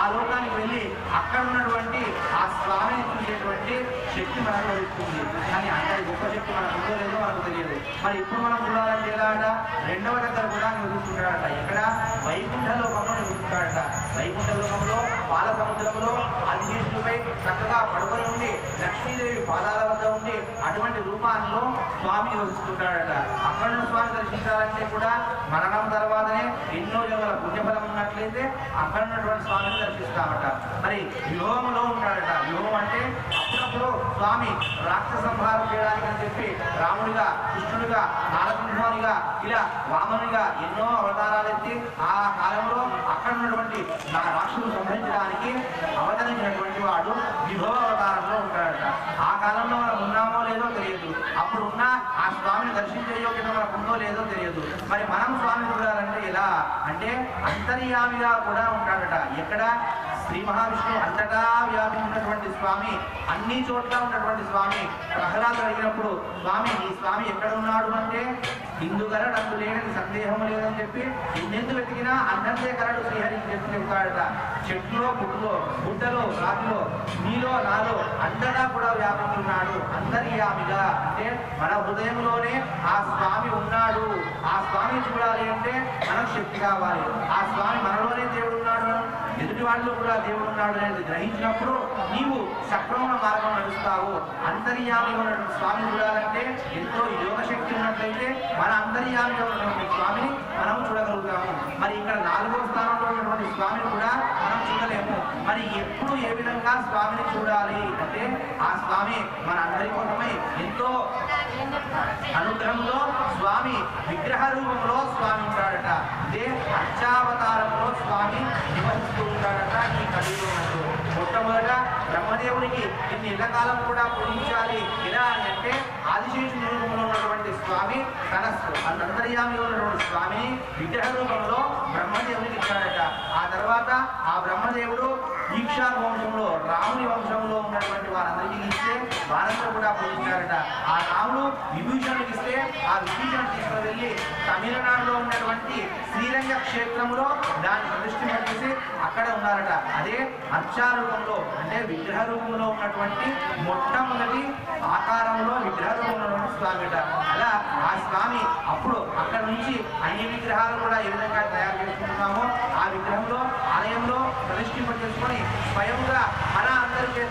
ఆ లోకానికి వెళ్ళి అక్కడ ఉన్నటువంటి ఆ స్వామిని చూసేటువంటి శక్తి మనకు లభిస్తుంది. కానీ అంతటి గొప్ప శక్తి మనకు ఉందో లేదో మనకు తెలియదు. మరి ఇప్పుడు మనం చూడాలంటే ఎలా అట, 2వ దగ్గర కూడా నివసిస్తున్నాడట. ఇక్కడ వైకుంఠ లోకంలో నివసిస్తాడట. వైకుంఠ లోకంలో పాల సముద్రంలో ఆదిశేషుడిపై చక్కగా పడుకొని ఉండి లక్ష్మీదేవి పాదాల వద్ద ఉండి అటువంటి రూపాల్లో స్వామి నివసిస్తుంటాడట. అక్కడ స్వామి దర్శించాలంటే కూడా మరణం తర్వాతనే ఎన్నో జన్మల పుణ్యఫలం ఉన్నట్లయితే అక్కడ ఉన్నటువంటి స్వామిని దర్శిస్తామట. మరి వ్యూహంలో ఉంటాడట. వ్యూహం అంటే అప్పుడప్పుడు స్వామి రాక్షస సంహారం చేయడానికి అని చెప్పి రాముడిగా, కృష్ణుడిగా, నారసింహానిగా, ఇలా వామనుడిగా ఎన్నో అవతారాలు ఎత్తి ఆ కాలంలో అక్కడ ఉన్నటువంటి నా రాక్షసులు సంహరించడానికి అవతరించినటువంటి వాడు విభవ అవతారంలో ఉంటాడట. ఆ కాలంలో మనం ఉన్నామో లేదో తెలియదు, అప్పుడు ఉన్న ఆ స్వామిని దర్శించే యోగ్యత మనకు ఉందో లేదో తెలియదు. మరి మనం స్వామిని చూడాలంటే ఎలా అంటే అంతర్యామిగా కూడా ఉంటాడట. ఎక్కడ శ్రీ మహావిష్ణువు అంతటా వ్యాపించినటువంటి స్వామి, అన్ని చోట్ల ఉన్నటువంటి స్వామి. ప్రహ్లాదుడు అడిగినప్పుడు స్వామి ఈ స్వామి ఎక్కడ ఉన్నాడు అంటే ఇందుగలడు అందు లేదని సందేహం లేదని చెప్పి ఎన్నెందు వెతికినా అన్నంతే కలడు శ్రీహరికి చెప్పి చెప్తాడట. చెట్టులో, పుట్టులో, గుడ్డలో, రాతిలో, నీలో, నాలో అంతటా కూడా వ్యాపించున్నాడు అంతర్యామిగా. అంటే మన హృదయంలోనే ఆ స్వామి ఉన్నాడు. ఆ స్వామిని చూడాలి అంటే మనకు శక్తి కావాలి. ఆ స్వామి మనలోనే దేవుడు ఉన్నాడు, ఎదుటి వాళ్ళు కూడా దేవుడు ఉన్నాడు అనేది గ్రహించినప్పుడు నీవు సక్రమణ మార్గం నడుస్తావు. అంతర్యామిగా ఉన్నటువంటి స్వామిని చూడాలంటే ఎంతో యోగ శక్తి ఉన్నట్లయితే మన అంతర్యామిగా ఉన్నటువంటి స్వామిని మనం చూడగలుగుతాము. మరి ఇక్కడ 4వ స్థానంలో ఉన్నటువంటి స్వామిని కూడా మనం చూడలేము. మరి ఎప్పుడు ఏ విధంగా స్వామిని చూడాలి అంటే ఆ స్వామి మన అందరి కోసమై ఎంతో అనుగ్రహంలో స్వామి విగ్రహ రూపంలో స్వామి ఉంటాడట. ఇదే అర్చావతారంలో స్వామి నివసిస్తూ ఉంటాడట ఈ కలియుగంలో. మొట్టమొదట బ్రహ్మదేవునికి ఇన్ని ఇళ్ళకాలం కూడా పూజించాలి ఎలా అని అంటే ఆదిశేషుని రూపంలో ఉన్నటువంటి స్వామి తన అంతర్యామిలో ఉన్నటువంటి స్వామిని విగ్రహ రూపంలో బ్రహ్మదేవునికి ఇచ్చాడట. ఆ తర్వాత ఆ బ్రహ్మదేవుడు ఈక్షాకు వంశంలో రాముని వంశంలో ఉన్నటువంటి వారందరికీ ఇస్తే వారందరూ కూడా పూజించారట. ఆ రాముడు విభూషణుడికి ఇస్తే ఆ విభూషణ తీసుకుని వెళ్ళి తమిళనాడులో ఉన్నటువంటి శ్రీరంగ క్షేత్రంలో దాన్ని ప్రతిష్ఠింపజేసి అక్కడ ఉన్నారట. అదే అర్చారూపంలో అంటే విగ్రహ రూపంలో ఉన్నటువంటి మొట్టమొదటి ఆకారంలో విగ్రహ రూపంలో ఉన్నటువంటి స్వామి అట. అలా ఆ స్వామి అప్పుడు అక్కడ నుంచి అన్ని విగ్రహాలు కూడా ఏ విధంగా తయారు చేసుకుంటున్నామో ఆ విగ్రహంలో ఆలయంలో ప్రతిష్ఠింపజేసుకొని స్వయంగా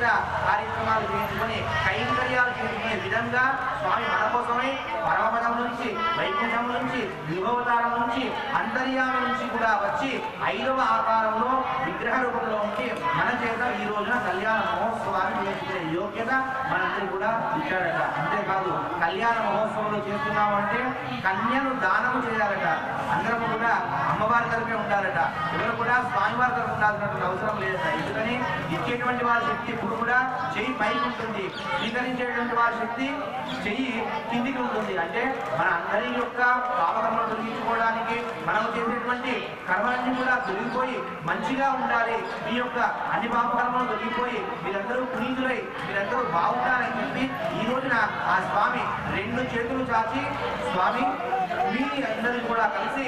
కూడా కార్యక్రమాలు చేయించుకొని కైంకర్యాలు చేసుకునే విధంగా స్వామి మన కోసమై పరమపదం నుంచి వైకుంఠం నుంచి యుగవతారం నుంచి అంతర్యామి నుంచి కూడా వచ్చి 5వ ఆకారంలో విగ్రహ రూపంలో ఉండి మన చేత ఈ రోజున కళ్యాణ మహోత్సవాన్ని చేసుకునే యోగ్యత మనందరికీ కూడా ఇచ్చాడట. అంతేకాదు కళ్యాణ మహోత్సవంలో చేస్తున్నామంటే కన్యను దానము చేయాలట. అందరము కూడా అమ్మవారి తరఫే ఉండాలట. ఎవరు కూడా స్వామివారి తరఫు ఉండాల్సినటువంటి అవసరం లేదట. ఎందుకని ఇచ్చేటువంటి వారి శక్తి ఇప్పుడు కూడా చెయ్యి పైకి ఉంటుంది, స్వీకరించేటువంటి వారి శక్తి చెయ్యి కిందికి ఉంటుంది. అంటే మన అందరి యొక్క పాపకర్మలు తొలగించుకోవడానికి మనం చేసేటువంటి కర్మలన్నీ కూడా తొలగిపోయి మంచిగా ఉండాలి, మీ యొక్క అన్ని పాపకర్మలు తొలగిపోయి మీరందరూ పునీతులై మీరందరూ బాగుంటారని చెప్పి ఈ రోజున ఆ స్వామి 2 చేతులు చాచి స్వామి మీ అందరూ కూడా కలిసి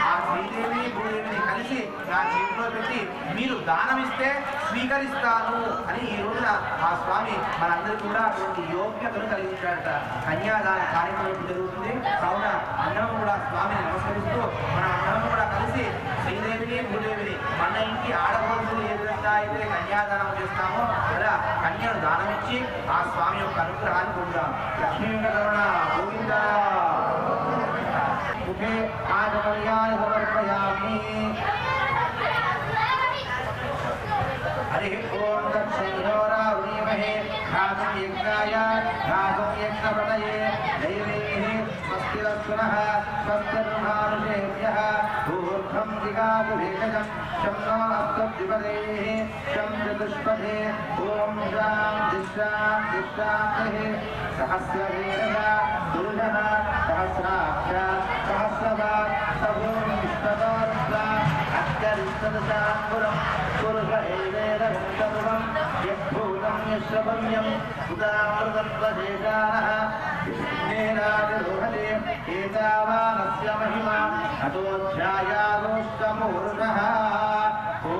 ఆ శ్రీదేవి భూదేవిని కలిసి నా చేతిలో పెట్టి మీరు దానం ఇస్తే స్వీకరిస్తాను అని ఈ రోజున ఆ స్వామి మనందరికీ కూడా అటువంటి యోగ్యతను కలిగించాడట. కన్యాదాన కార్యక్రమం జరుగుతుంది. కావున అందరం కూడా స్వామిని నమస్కరిస్తూ మన అందరం కూడా కలిసి శ్రీదేవిని భూదేవిని మన ఇంటి ఆడపడుతులు ఏ విధంగా అయితే కన్యాదానం చేస్తామో అలా కన్యను దానం ఇచ్చి ఆ స్వామి యొక్క అనుగ్రహాన్ని పొందాం. లక్ష్మీ వెంకటరమణ గోవింద. मुखे आजपर्याय समर्पयामि। हरि ओम दक्षिणोरावणीमहे घासं यज्ञाय घासं यज्ञपतये दैवीः स्वस्तिरस्वनः स्वस्तिर्भानुषेभ्यः ऊर्ध्वं दिगाभिषेकजं शं नो अस्तद्विपदेः शं चतुष्पदे ॐ शान्तिः सहस्रवीरः दुर्गः सहस्राक्ष सहस्रवाक् सभूमिष्टदोर्ध्वा अत्यरिष्टदशाङ्कुरं पुरुष एवेदं सर्वं यद्भूतं यश्रवण्यं उदामृतत्वशेषानः विष्णेराजरोहते एतावानस्य महिमा अतोऽध्यायागोष्ठमूर्धः ॐ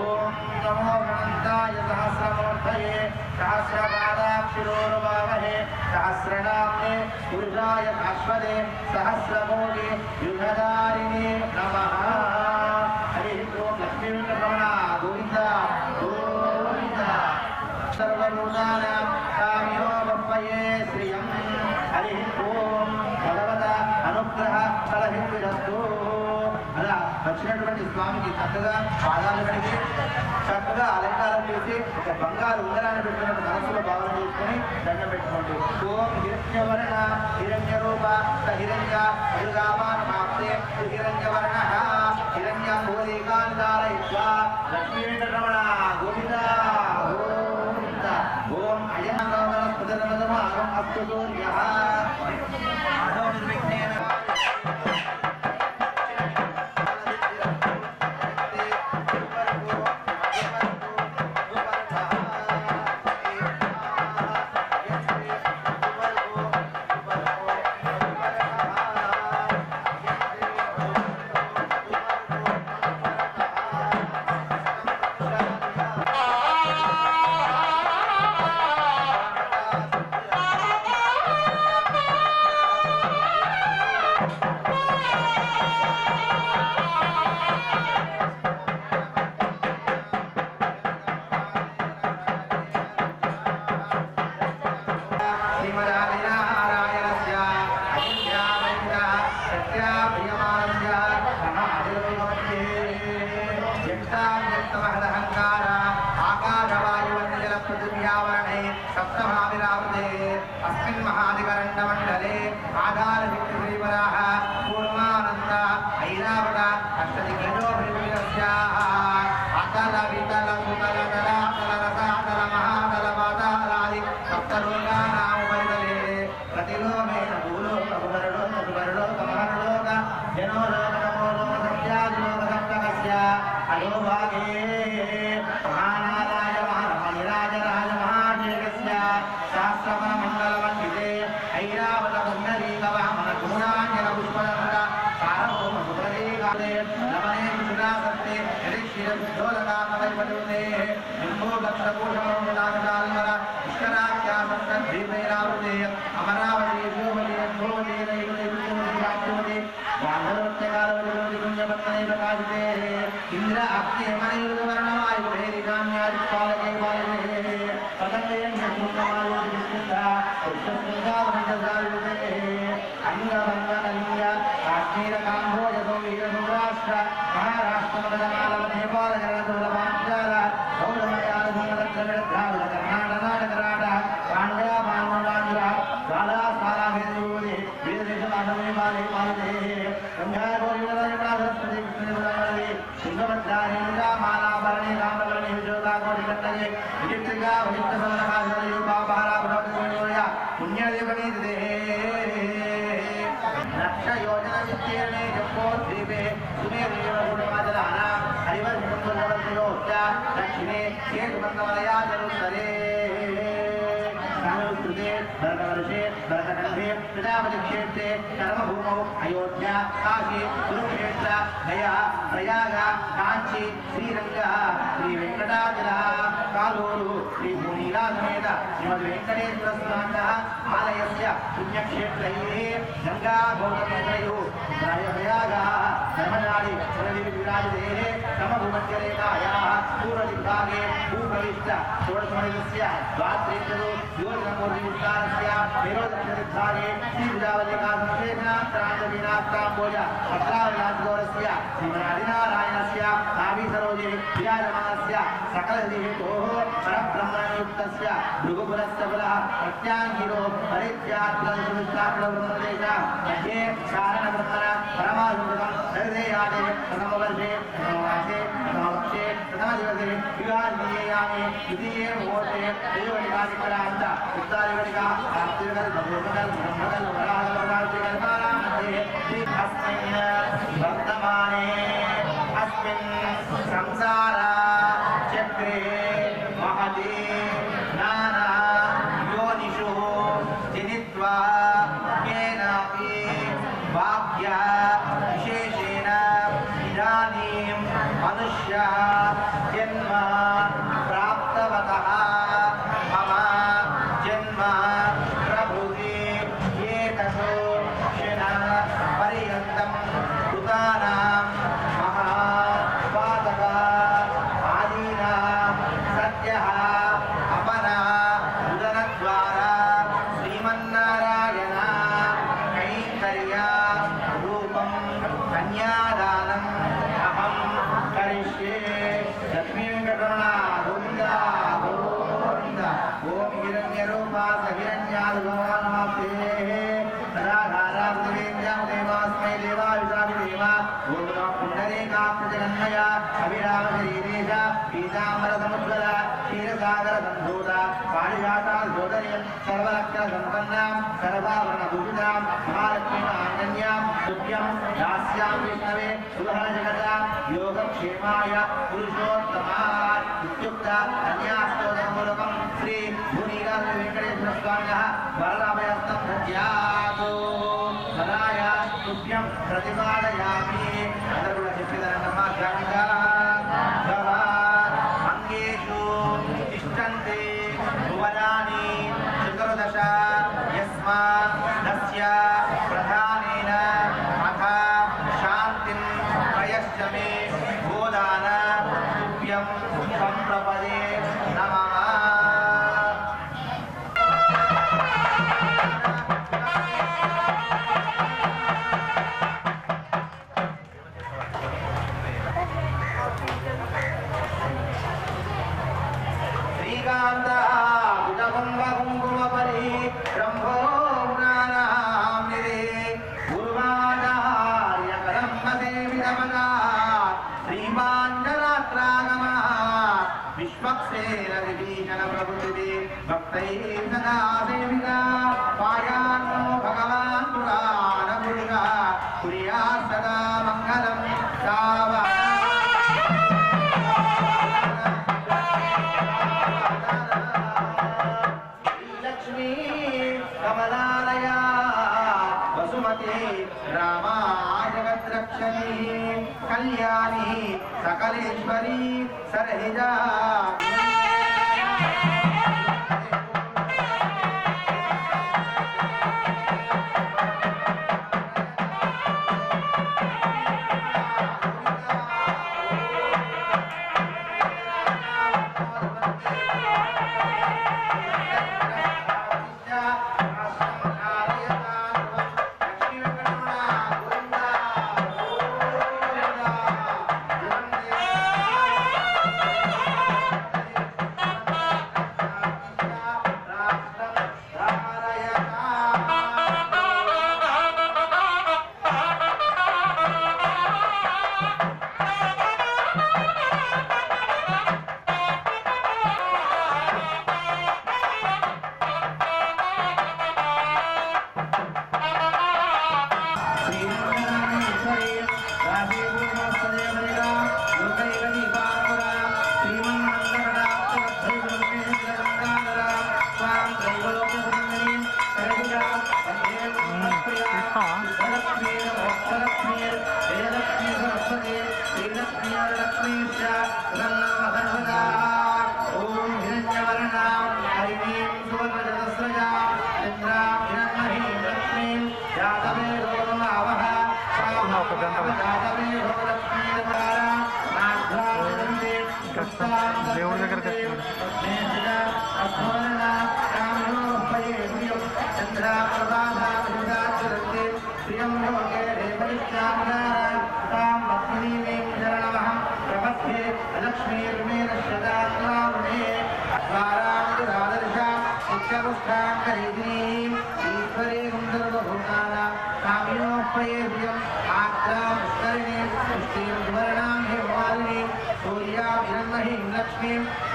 नमो अनन्ताय सहस्रमूर्धये सहस्रपादाक्षिरोर्वामहे सहस्रनाम्ने पुरुषाय भास्वते सहस्रकोटि युगधारिणे नमः। हरि ओम लक्ष्मी वेंकटरमण गोविंद गोविंद। सर्वभूतानां काम्यो वप्पये श्रियं। हरि ओम भगवत अनुग्रह कलहितस्तु। అలా వచ్చినటువంటి స్వామికి చక్కగా పాదాలు కడిగి చక్కగా అలంకారం చేసి ఒక బంగారు ఉంగరాన్ని పెట్టుకున్నట్టు మనసులో భావన చేసుకొని దండం పెట్టుకోండి. ఓం హిరణ్యవర్ణ హిరణ్యరూప హిరణ్య దుర్గామానమాప్తే హిరణ్యవర్ణ హిరణ్యమూలికాన్ ధారయిత్వా లక్ష్మీ వెంకటరమణ గోవింద గోవింద. ఓం అయ్యనమస్పదనమదమాగం అస్తు సూర్యః ఆదౌ నిర్విఘ్నేన मंडले आधार श्रीवराह पूर्वानंद ऐरावत अष्टदिग्गजो अतल वितल सुतल तलातल रसातल महातल पातालादि सप्तलोकानामुपरितले प्रतिलोमेन भूलोक भूवर्लोक भूवर्लोक महर्लोक जनोलोक तमोलोक सत्यादिलोक सप्तकस्य अधोभागे महानाराय महाराज महादेवस्य सहस्रमण्डलमण्डिते ऐरावत पुण्डरीकवामन गुणाञ्जन पुष्पदन्त सारभौम सुप्रदीकाले नमने कृष्णासत्ते यदिक्षिरशुद्धोदकामवैपदूते निम्बोदक्षपूषमोदानकाल्मर इष्कराख्यासन्तद्वीपैरावृते अमरावती गोवती गोवती नैवती वान्धरोत्यकालवती पुण्यपत्तने प्रकाशिते इन्द्र अग्ने मणिर्वर्णवायुधेरिकान्यादिपालके पालके అంగమంగనలింగ కాశ్మీర కాంభోజతో వీరసౌరాష్ట్ర మహారాష్ట్ర నేపాల జగదూలమాంచాల గౌరమయాల ద్రావిడ కర్ణాటక పాండ్య పాండవాంధ్ర బాలా సారా వేదూరి వీరదేశమాధవే బాలే పాలదే సరస్వతి కృష్ణదేవరామలవి సింగభద్రారేంద్ర మాలాభరణి రామభరణి విజోదాకోటి కట్టగే విచిత్రిగా వహిష్ట సమరకాశరయు పాపహారా భగవద్గోయ పుణ్యదేవనీదే లక్ష యోజన విస్తీర్ణే జంబోద్వీపే సుమేరేవ గుణమాజలాన హరివర్షయోశ్చ దక్షిణే కేతుబంధమలయా చరుత్తరే సంస్కృతే భరతవర్షే భరతఖండే ప్రజాపతి క్షేత్రే కర్మభూమౌ అయోధ్య కాశీ కురుక్షేత్ర గయా ప్రయాగ కాంచీ శ్రీరంగ శ్రీ వెంకటాచల కాలూరు శ్రీ భూనీలా సమేత శ్రీమద్ వెంకటేశ్వర స్వామి ఆలయస్య పుణ్యక్షేత్రైః గంగా గౌతమయో ప్రయాగ ధర్మజాడి విరాజతే సమభూమధ్యరేఖాయాः పూర్వదిగ్భాగే భూప్రవిష్ట షోడశమయుగస్య ద్వాత్రేంద్రో योजनमूर्तिविस्तारस्य मेरोदक्षिणदिग्भागे श्रीविद्यावल्लिकासंश्लेषणात्रान्तवीनात्राम्बोज पत्राविलासगौरस्य श्रीमनादिनारायणस्य नाभीसरोजे विराजमानस्य सकलहेतोः परब्रह्मणयुक्तस्य भृगुकुलस्य कुलः प्रत्याङ्गिरो हरित्यात्मविष्टात्मब्रह्मदेश मध्ये कारणब्रह्मण परमासुकृतं हृदयादे प्रथमवर्षे प्रथममासे प्रथमपक्षे प्रथमदिवसे विवाहनीयामि द्वितीये मुहूर्ते देवनिकादिकरान्त उत्तरविका आस्तिकल भगवकल ब्रह्मकल वराहकल मध्ये अस्मिन् वर्तमाने अस्मिन् संसार चक्रे महति नाना योनिषु जनित्वा केनापि वाक्य विशेषेण इदानीं मनुष्य जन्म प्राप्तवतः मम जन्म प्रभुति एततो क्षणः पर्यन्तं कृतानां महापातक आदीनां सत्यः अपना उदरद्वारा श्रीमन्नारायण कैङ्कर्य रूपं कन्यादानम् अहं करिष्ये लक्ष्मी वेङ्कटरमण गोविन्द गोविन्द ओम हिरण्यरूपा सहिरण्यादिभवानमाप्ते तदाधारा पृथिवीन्द्रं देवास्मै देवा विशामि देवा ओम नमः पुण्डरीकाक्षजगन्मय अभिरामशरीरेश पीताम्बरसमुज्ज्वल क्षीरसागरसम्भूत पारिजाताधोदर्यं सर्वलक्षणसम्पन्नां सर्वाभरणभूषितां महालक्ष्मीमाङ्गन्यां तुभ्यं दास्यां विष्णवे सुहरजगतां योगक्षेमाय पुरुषोत्तमात् इत्युक्त अन्यास्तोत्रमूलकं श्री भूनीलाल वेङ्कटेश्वर स्वामिनः वरदाभयस्तं दद्यात् सदाय तुभ्यं प्रतिपादयामि అందరూ చెప్పిదనమ్మ గంగా గవ అంగేషు తిష్టంతే భువనాని చతుర్దశ యస్మాదస్య ప్రధానేన అథ శాంతిం ప్రయశ్చ మే గోదాన తుభ్యం సంప్రపదే నమః भगवान पुराण पुरुषा कुरिया सदा मंगलम लक्ष्मी कमलालया वसुमती रामा जगद्रक्षणी कल्याणी सकलेश्वरी सरहिजा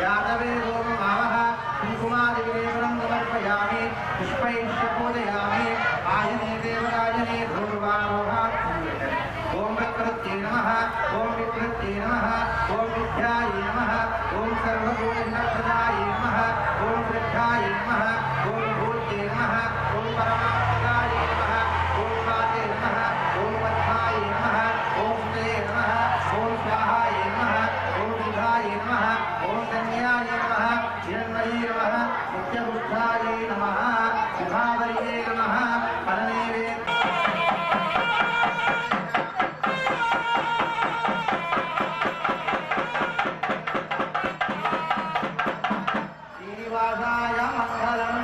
यादवे गोममावः कुङ्कुमादिविलेपनं समर्पयामि पुष्पैश्च पूजयामि आयने देवराजने ध्रुवारोहात् ॐ प्रकृत्यै नमः ॐ विकृत्यै नमः ॐ विद्यायै नमः ॐ सर्वभूतहितप्रदायै नमः ॐ श्रद्धायै नमः ॐ भूत्यै नमः ॐ परमात्मकायै नमः ॐ पाते नमः ॐ पद्मायै नमः ॐ सुते नमः ॐ स्वाहायै नमः ॐ सुधायै नमः ॐ कन्याय नमः हिरण्मयी नमः नित्यबुद्धायै नमः विभावर्यै नमः फलनेवे श्रीनिवासाय मङ्गलम्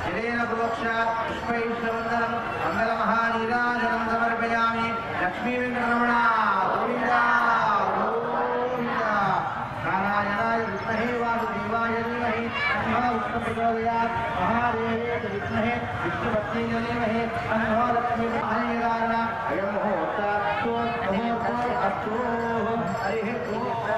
शिरेण प्रोक्षात् पुष्पैश्वरवन्दनं मङ्गलमहानीराजनं समर्पयामि लक्ष्मी वेङ्कटरमण गोविन्दा गोविन्दा नारायणाय विद्महे वासुदेवाय धीमहि तन्नो विष्णुः प्रचोदयात् महादेवे च विद्महे विष्णुपत्न्यै च धीमहि तन्नो लक्ष्मीः प्रचोदयात् अयं मुहूर्तस्तु मुहूर्तस्तु हरिः ओम्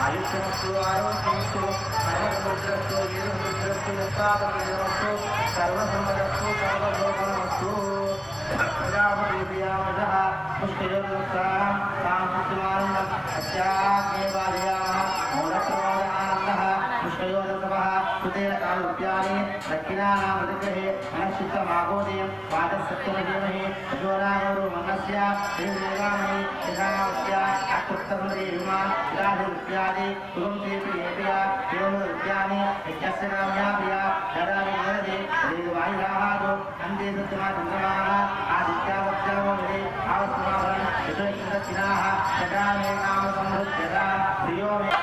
आयुष्यमस्तु आरोग्यमस्तु सर्वसमुद्रस्तु वीरसमुद्रस्तु यत्तापनीयमस्तु सर्वसम्पदस्तु सर्वभोगमस्तु प्रजापतिप्रियामजः पुष्टियोगोत्साहं तां पुष्टिमानन्दम् अस्याग्नेवादयामः मौलप्रमोदनानन्दः पुष्टयोगसभः सुतेन कालुप्यानि दक्षिणानां प्रतिग्रहे मनश्चित्तमागोदयं वादसत्यमधीमहि यजोरागौरो मन्नस्य श्रीदेवामहि यथानामस्य अकृत्तमदेहिमा विराधिरुप्यादि सुगं ते प्रियेप्रिया देवरुप्यानि यज्ञस्य नाम्या प्रिया ददामि नरदे देववायुराहादो अन्ते सत्यमा चन्द्रमाः आदित्यावत्यावो महे आवस्माभरं यशोक्षदक्षिणाः यदा मे कामसंहृत्यदा प्रियो मे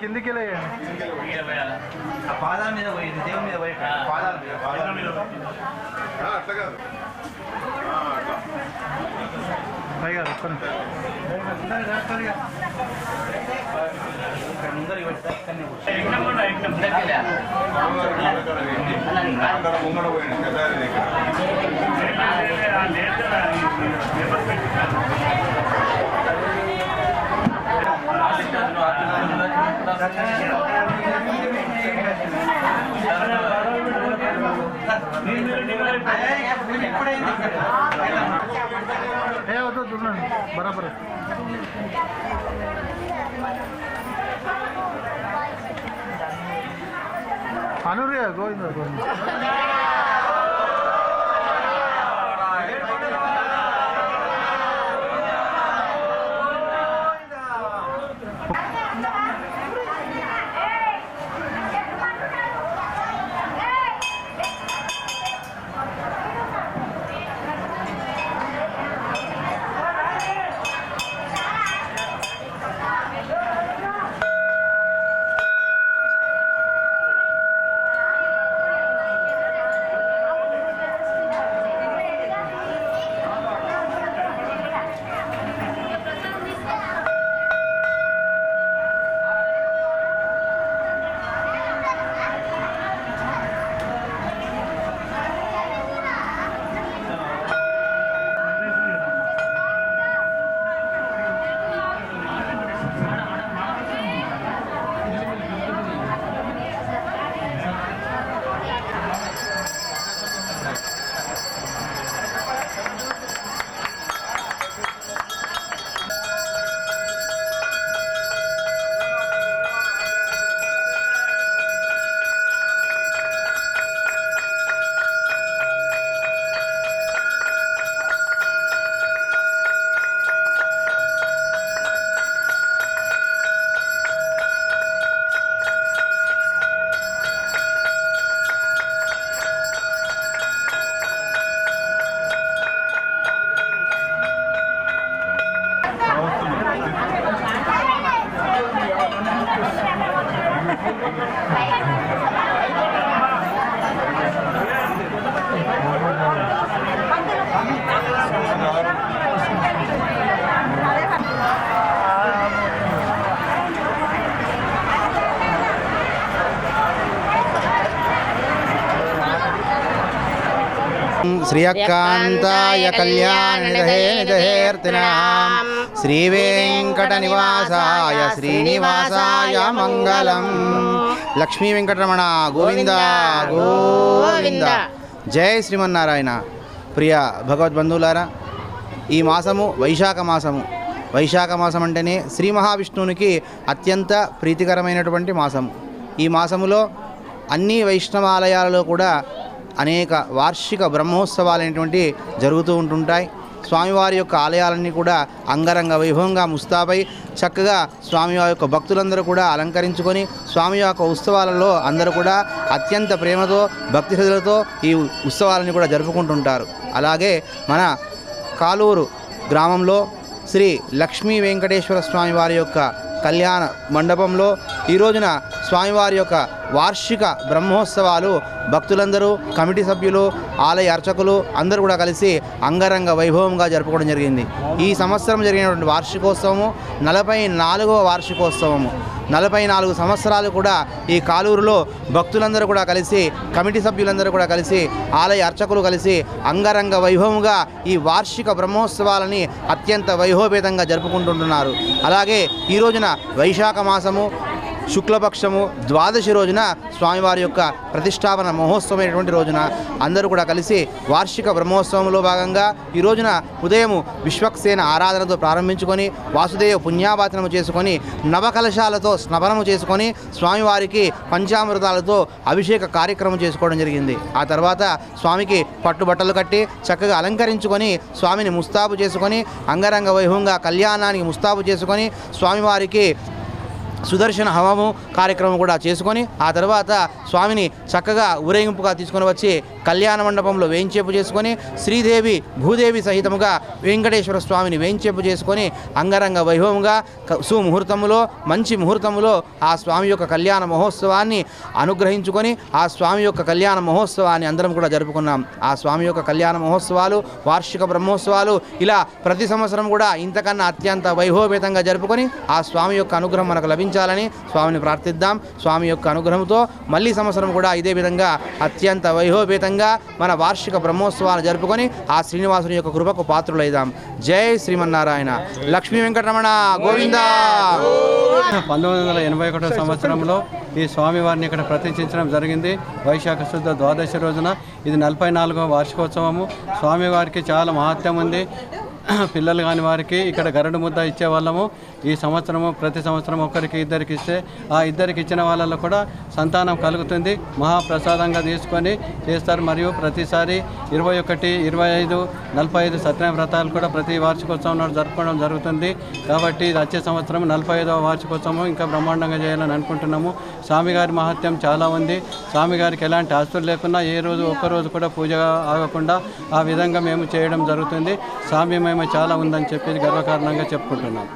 కిందికెళ్ళే పాదాల మీద పోయింది, దేవుని మీద పోయి పాదాల మీద అట్లా కాదు పైగా ముందరికి పెడతా ముంగడ పోయింది కదా बराबर अनुरिया गोविंद गोविंद శ్రీయకాంతాయ కళ్యాణనిధేర్తినాం శ్రీవేంకటనివాసాయ శ్రీనివాసాయ మంగళం. లక్ష్మీ వెంకటరమణ గోవింద గోవింద. జై శ్రీమన్నారాయణ. ప్రియ భగవద్బంధువులారా, ఈ మాసము వైశాఖ మాసము. వైశాఖ మాసం అంటేనే శ్రీ మహావిష్ణువునికి అత్యంత ప్రీతికరమైనటువంటి మాసము. ఈ మాసములో అన్ని వైష్ణవాలయాలలో కూడా అనేక వార్షిక బ్రహ్మోత్సవాలైనటువంటి జరుగుతూ ఉంటుంటాయి. స్వామివారి యొక్క ఆలయాలన్నీ కూడా అంగరంగ వైభవంగా ముస్తాబై చక్కగా స్వామివారి యొక్క భక్తులందరూ కూడా అలంకరించుకొని స్వామి యొక్క ఉత్సవాలలో అందరూ కూడా అత్యంత ప్రేమతో భక్తి శ్రద్ధలతో ఈ ఉత్సవాలని కూడా జరుపుకుంటుంటారు. అలాగే మన కాలూరు గ్రామంలో శ్రీ లక్ష్మీ వెంకటేశ్వర స్వామి వారి యొక్క కళ్యాణ మండపంలో ఈ రోజున స్వామివారి యొక్క వార్షిక బ్రహ్మోత్సవాలు భక్తులందరూ, కమిటీ సభ్యులు, ఆలయ అర్చకులు అందరూ కూడా కలిసి అంగరంగ వైభవంగా జరుపుకోవడం జరిగింది. ఈ సంవత్సరం జరిగినటువంటి వార్షికోత్సవము 44వ వార్షికోత్సవము. 44 సంవత్సరాలు కూడా ఈ కాలూరులో భక్తులందరూ కూడా కలిసి, కమిటీ సభ్యులందరూ కూడా కలిసి, ఆలయ అర్చకులు కలిసి అంగరంగ వైభవంగా ఈ వార్షిక బ్రహ్మోత్సవాలని అత్యంత వైభవపేతంగా జరుపుకుంటుంటున్నారు. అలాగే ఈ రోజున వైశాఖ మాసము శుక్లపక్షము ద్వాదశి రోజున స్వామివారి యొక్క ప్రతిష్టాపన మహోత్సవమైనటువంటి రోజున అందరూ కూడా కలిసి వార్షిక బ్రహ్మోత్సవంలో భాగంగా ఈ రోజున ఉదయం విశ్వక్సేన ఆరాధనతో ప్రారంభించుకొని వాసుదేవ పుణ్యావాచనము చేసుకొని నవకలశాలతో స్నపనము చేసుకొని స్వామివారికి పంచామృతాలతో అభిషేక కార్యక్రమం చేసుకోవడం జరిగింది. ఆ తర్వాత స్వామికి పట్టుబట్టలు కట్టి చక్కగా అలంకరించుకొని స్వామిని ముస్తాబు చేసుకొని అంగరంగ వైభవంగా కళ్యాణానికి ముస్తాబు చేసుకొని స్వామివారికి సుదర్శన హవము కార్యక్రమం కూడా చేసుకొని ఆ తర్వాత స్వామిని చక్కగా ఊరేగింపుగా తీసుకొని వచ్చి కళ్యాణ మండపంలో వేయించేపు చేసుకొని శ్రీదేవి భూదేవి సహితముగా వెంకటేశ్వర స్వామిని వేయించేపు చేసుకొని అంగరంగ వైభవంగా సుముహూర్తములో మంచి ముహూర్తములో ఆ స్వామి యొక్క కళ్యాణ మహోత్సవాన్ని అనుగ్రహించుకొని ఆ స్వామి యొక్క కళ్యాణ మహోత్సవాన్ని అందరం కూడా జరుపుకున్నాం. ఆ స్వామి యొక్క కళ్యాణ మహోత్సవాలు వార్షిక బ్రహ్మోత్సవాలు ఇలా ప్రతి సంవత్సరం కూడా ఇంతకన్నా అత్యంత వైభవపేతంగా జరుపుకొని ఆ స్వామి యొక్క అనుగ్రహం మనకు లభించాలని స్వామిని ప్రార్థిద్దాం. స్వామి యొక్క అనుగ్రహంతో మళ్ళీ సంవత్సరం కూడా ఇదే విధంగా అత్యంత వైభవపేతంగా మన వార్షిక బ్రహ్మోత్సవాలు జరుపుకొని ఆ శ్రీనివాసుని యొక్క కృపకు పాత్రులైదాం. జై శ్రీమన్నారాయణ. లక్ష్మీ వెంకటరమణ గోవింద. 1981 సంవత్సరంలో ఈ స్వామివారిని ఇక్కడ ప్రతిష్ఠించడం జరిగింది. వైశాఖ శుద్ధ ద్వాదశి రోజున. ఇది 44వ వార్షికోత్సవము. స్వామివారికి చాలా మహత్యం ఉంది. పిల్లలు కాని వారికి ఇక్కడ గరుడు ముద్ద ఇచ్చేవాళ్ళము. ఈ సంవత్సరము ప్రతి సంవత్సరం ఒకరికి ఇద్దరికి ఇస్తే ఆ ఇద్దరికి ఇచ్చిన వాళ్ళలో కూడా సంతానం కలుగుతుంది. మహాప్రసాదంగా తీసుకొని చేస్తారు. మరియు ప్రతిసారి 21, 25, 45 సత్యనారాయణ వ్రతాలు కూడా ప్రతి వార్షికోత్సవం నాడు జరుపుకోవడం జరుగుతుంది. కాబట్టి ఇది వచ్చే సంవత్సరం 45వ వార్షికోత్సవం ఇంకా బ్రహ్మాండంగా చేయాలని అనుకుంటున్నాము. స్వామిగారి మహత్యం చాలా ఉంది. స్వామిగారికి ఎలాంటి ఆస్తులు లేకున్నా ఏ రోజు ఒక్కరోజు కూడా పూజ ఆగకుండా ఆ విధంగా మేము చేయడం జరుగుతుంది. స్వామి మేము చాలా ఉందని చెప్పి గర్వకారణంగా చెప్పుకుంటున్నాం.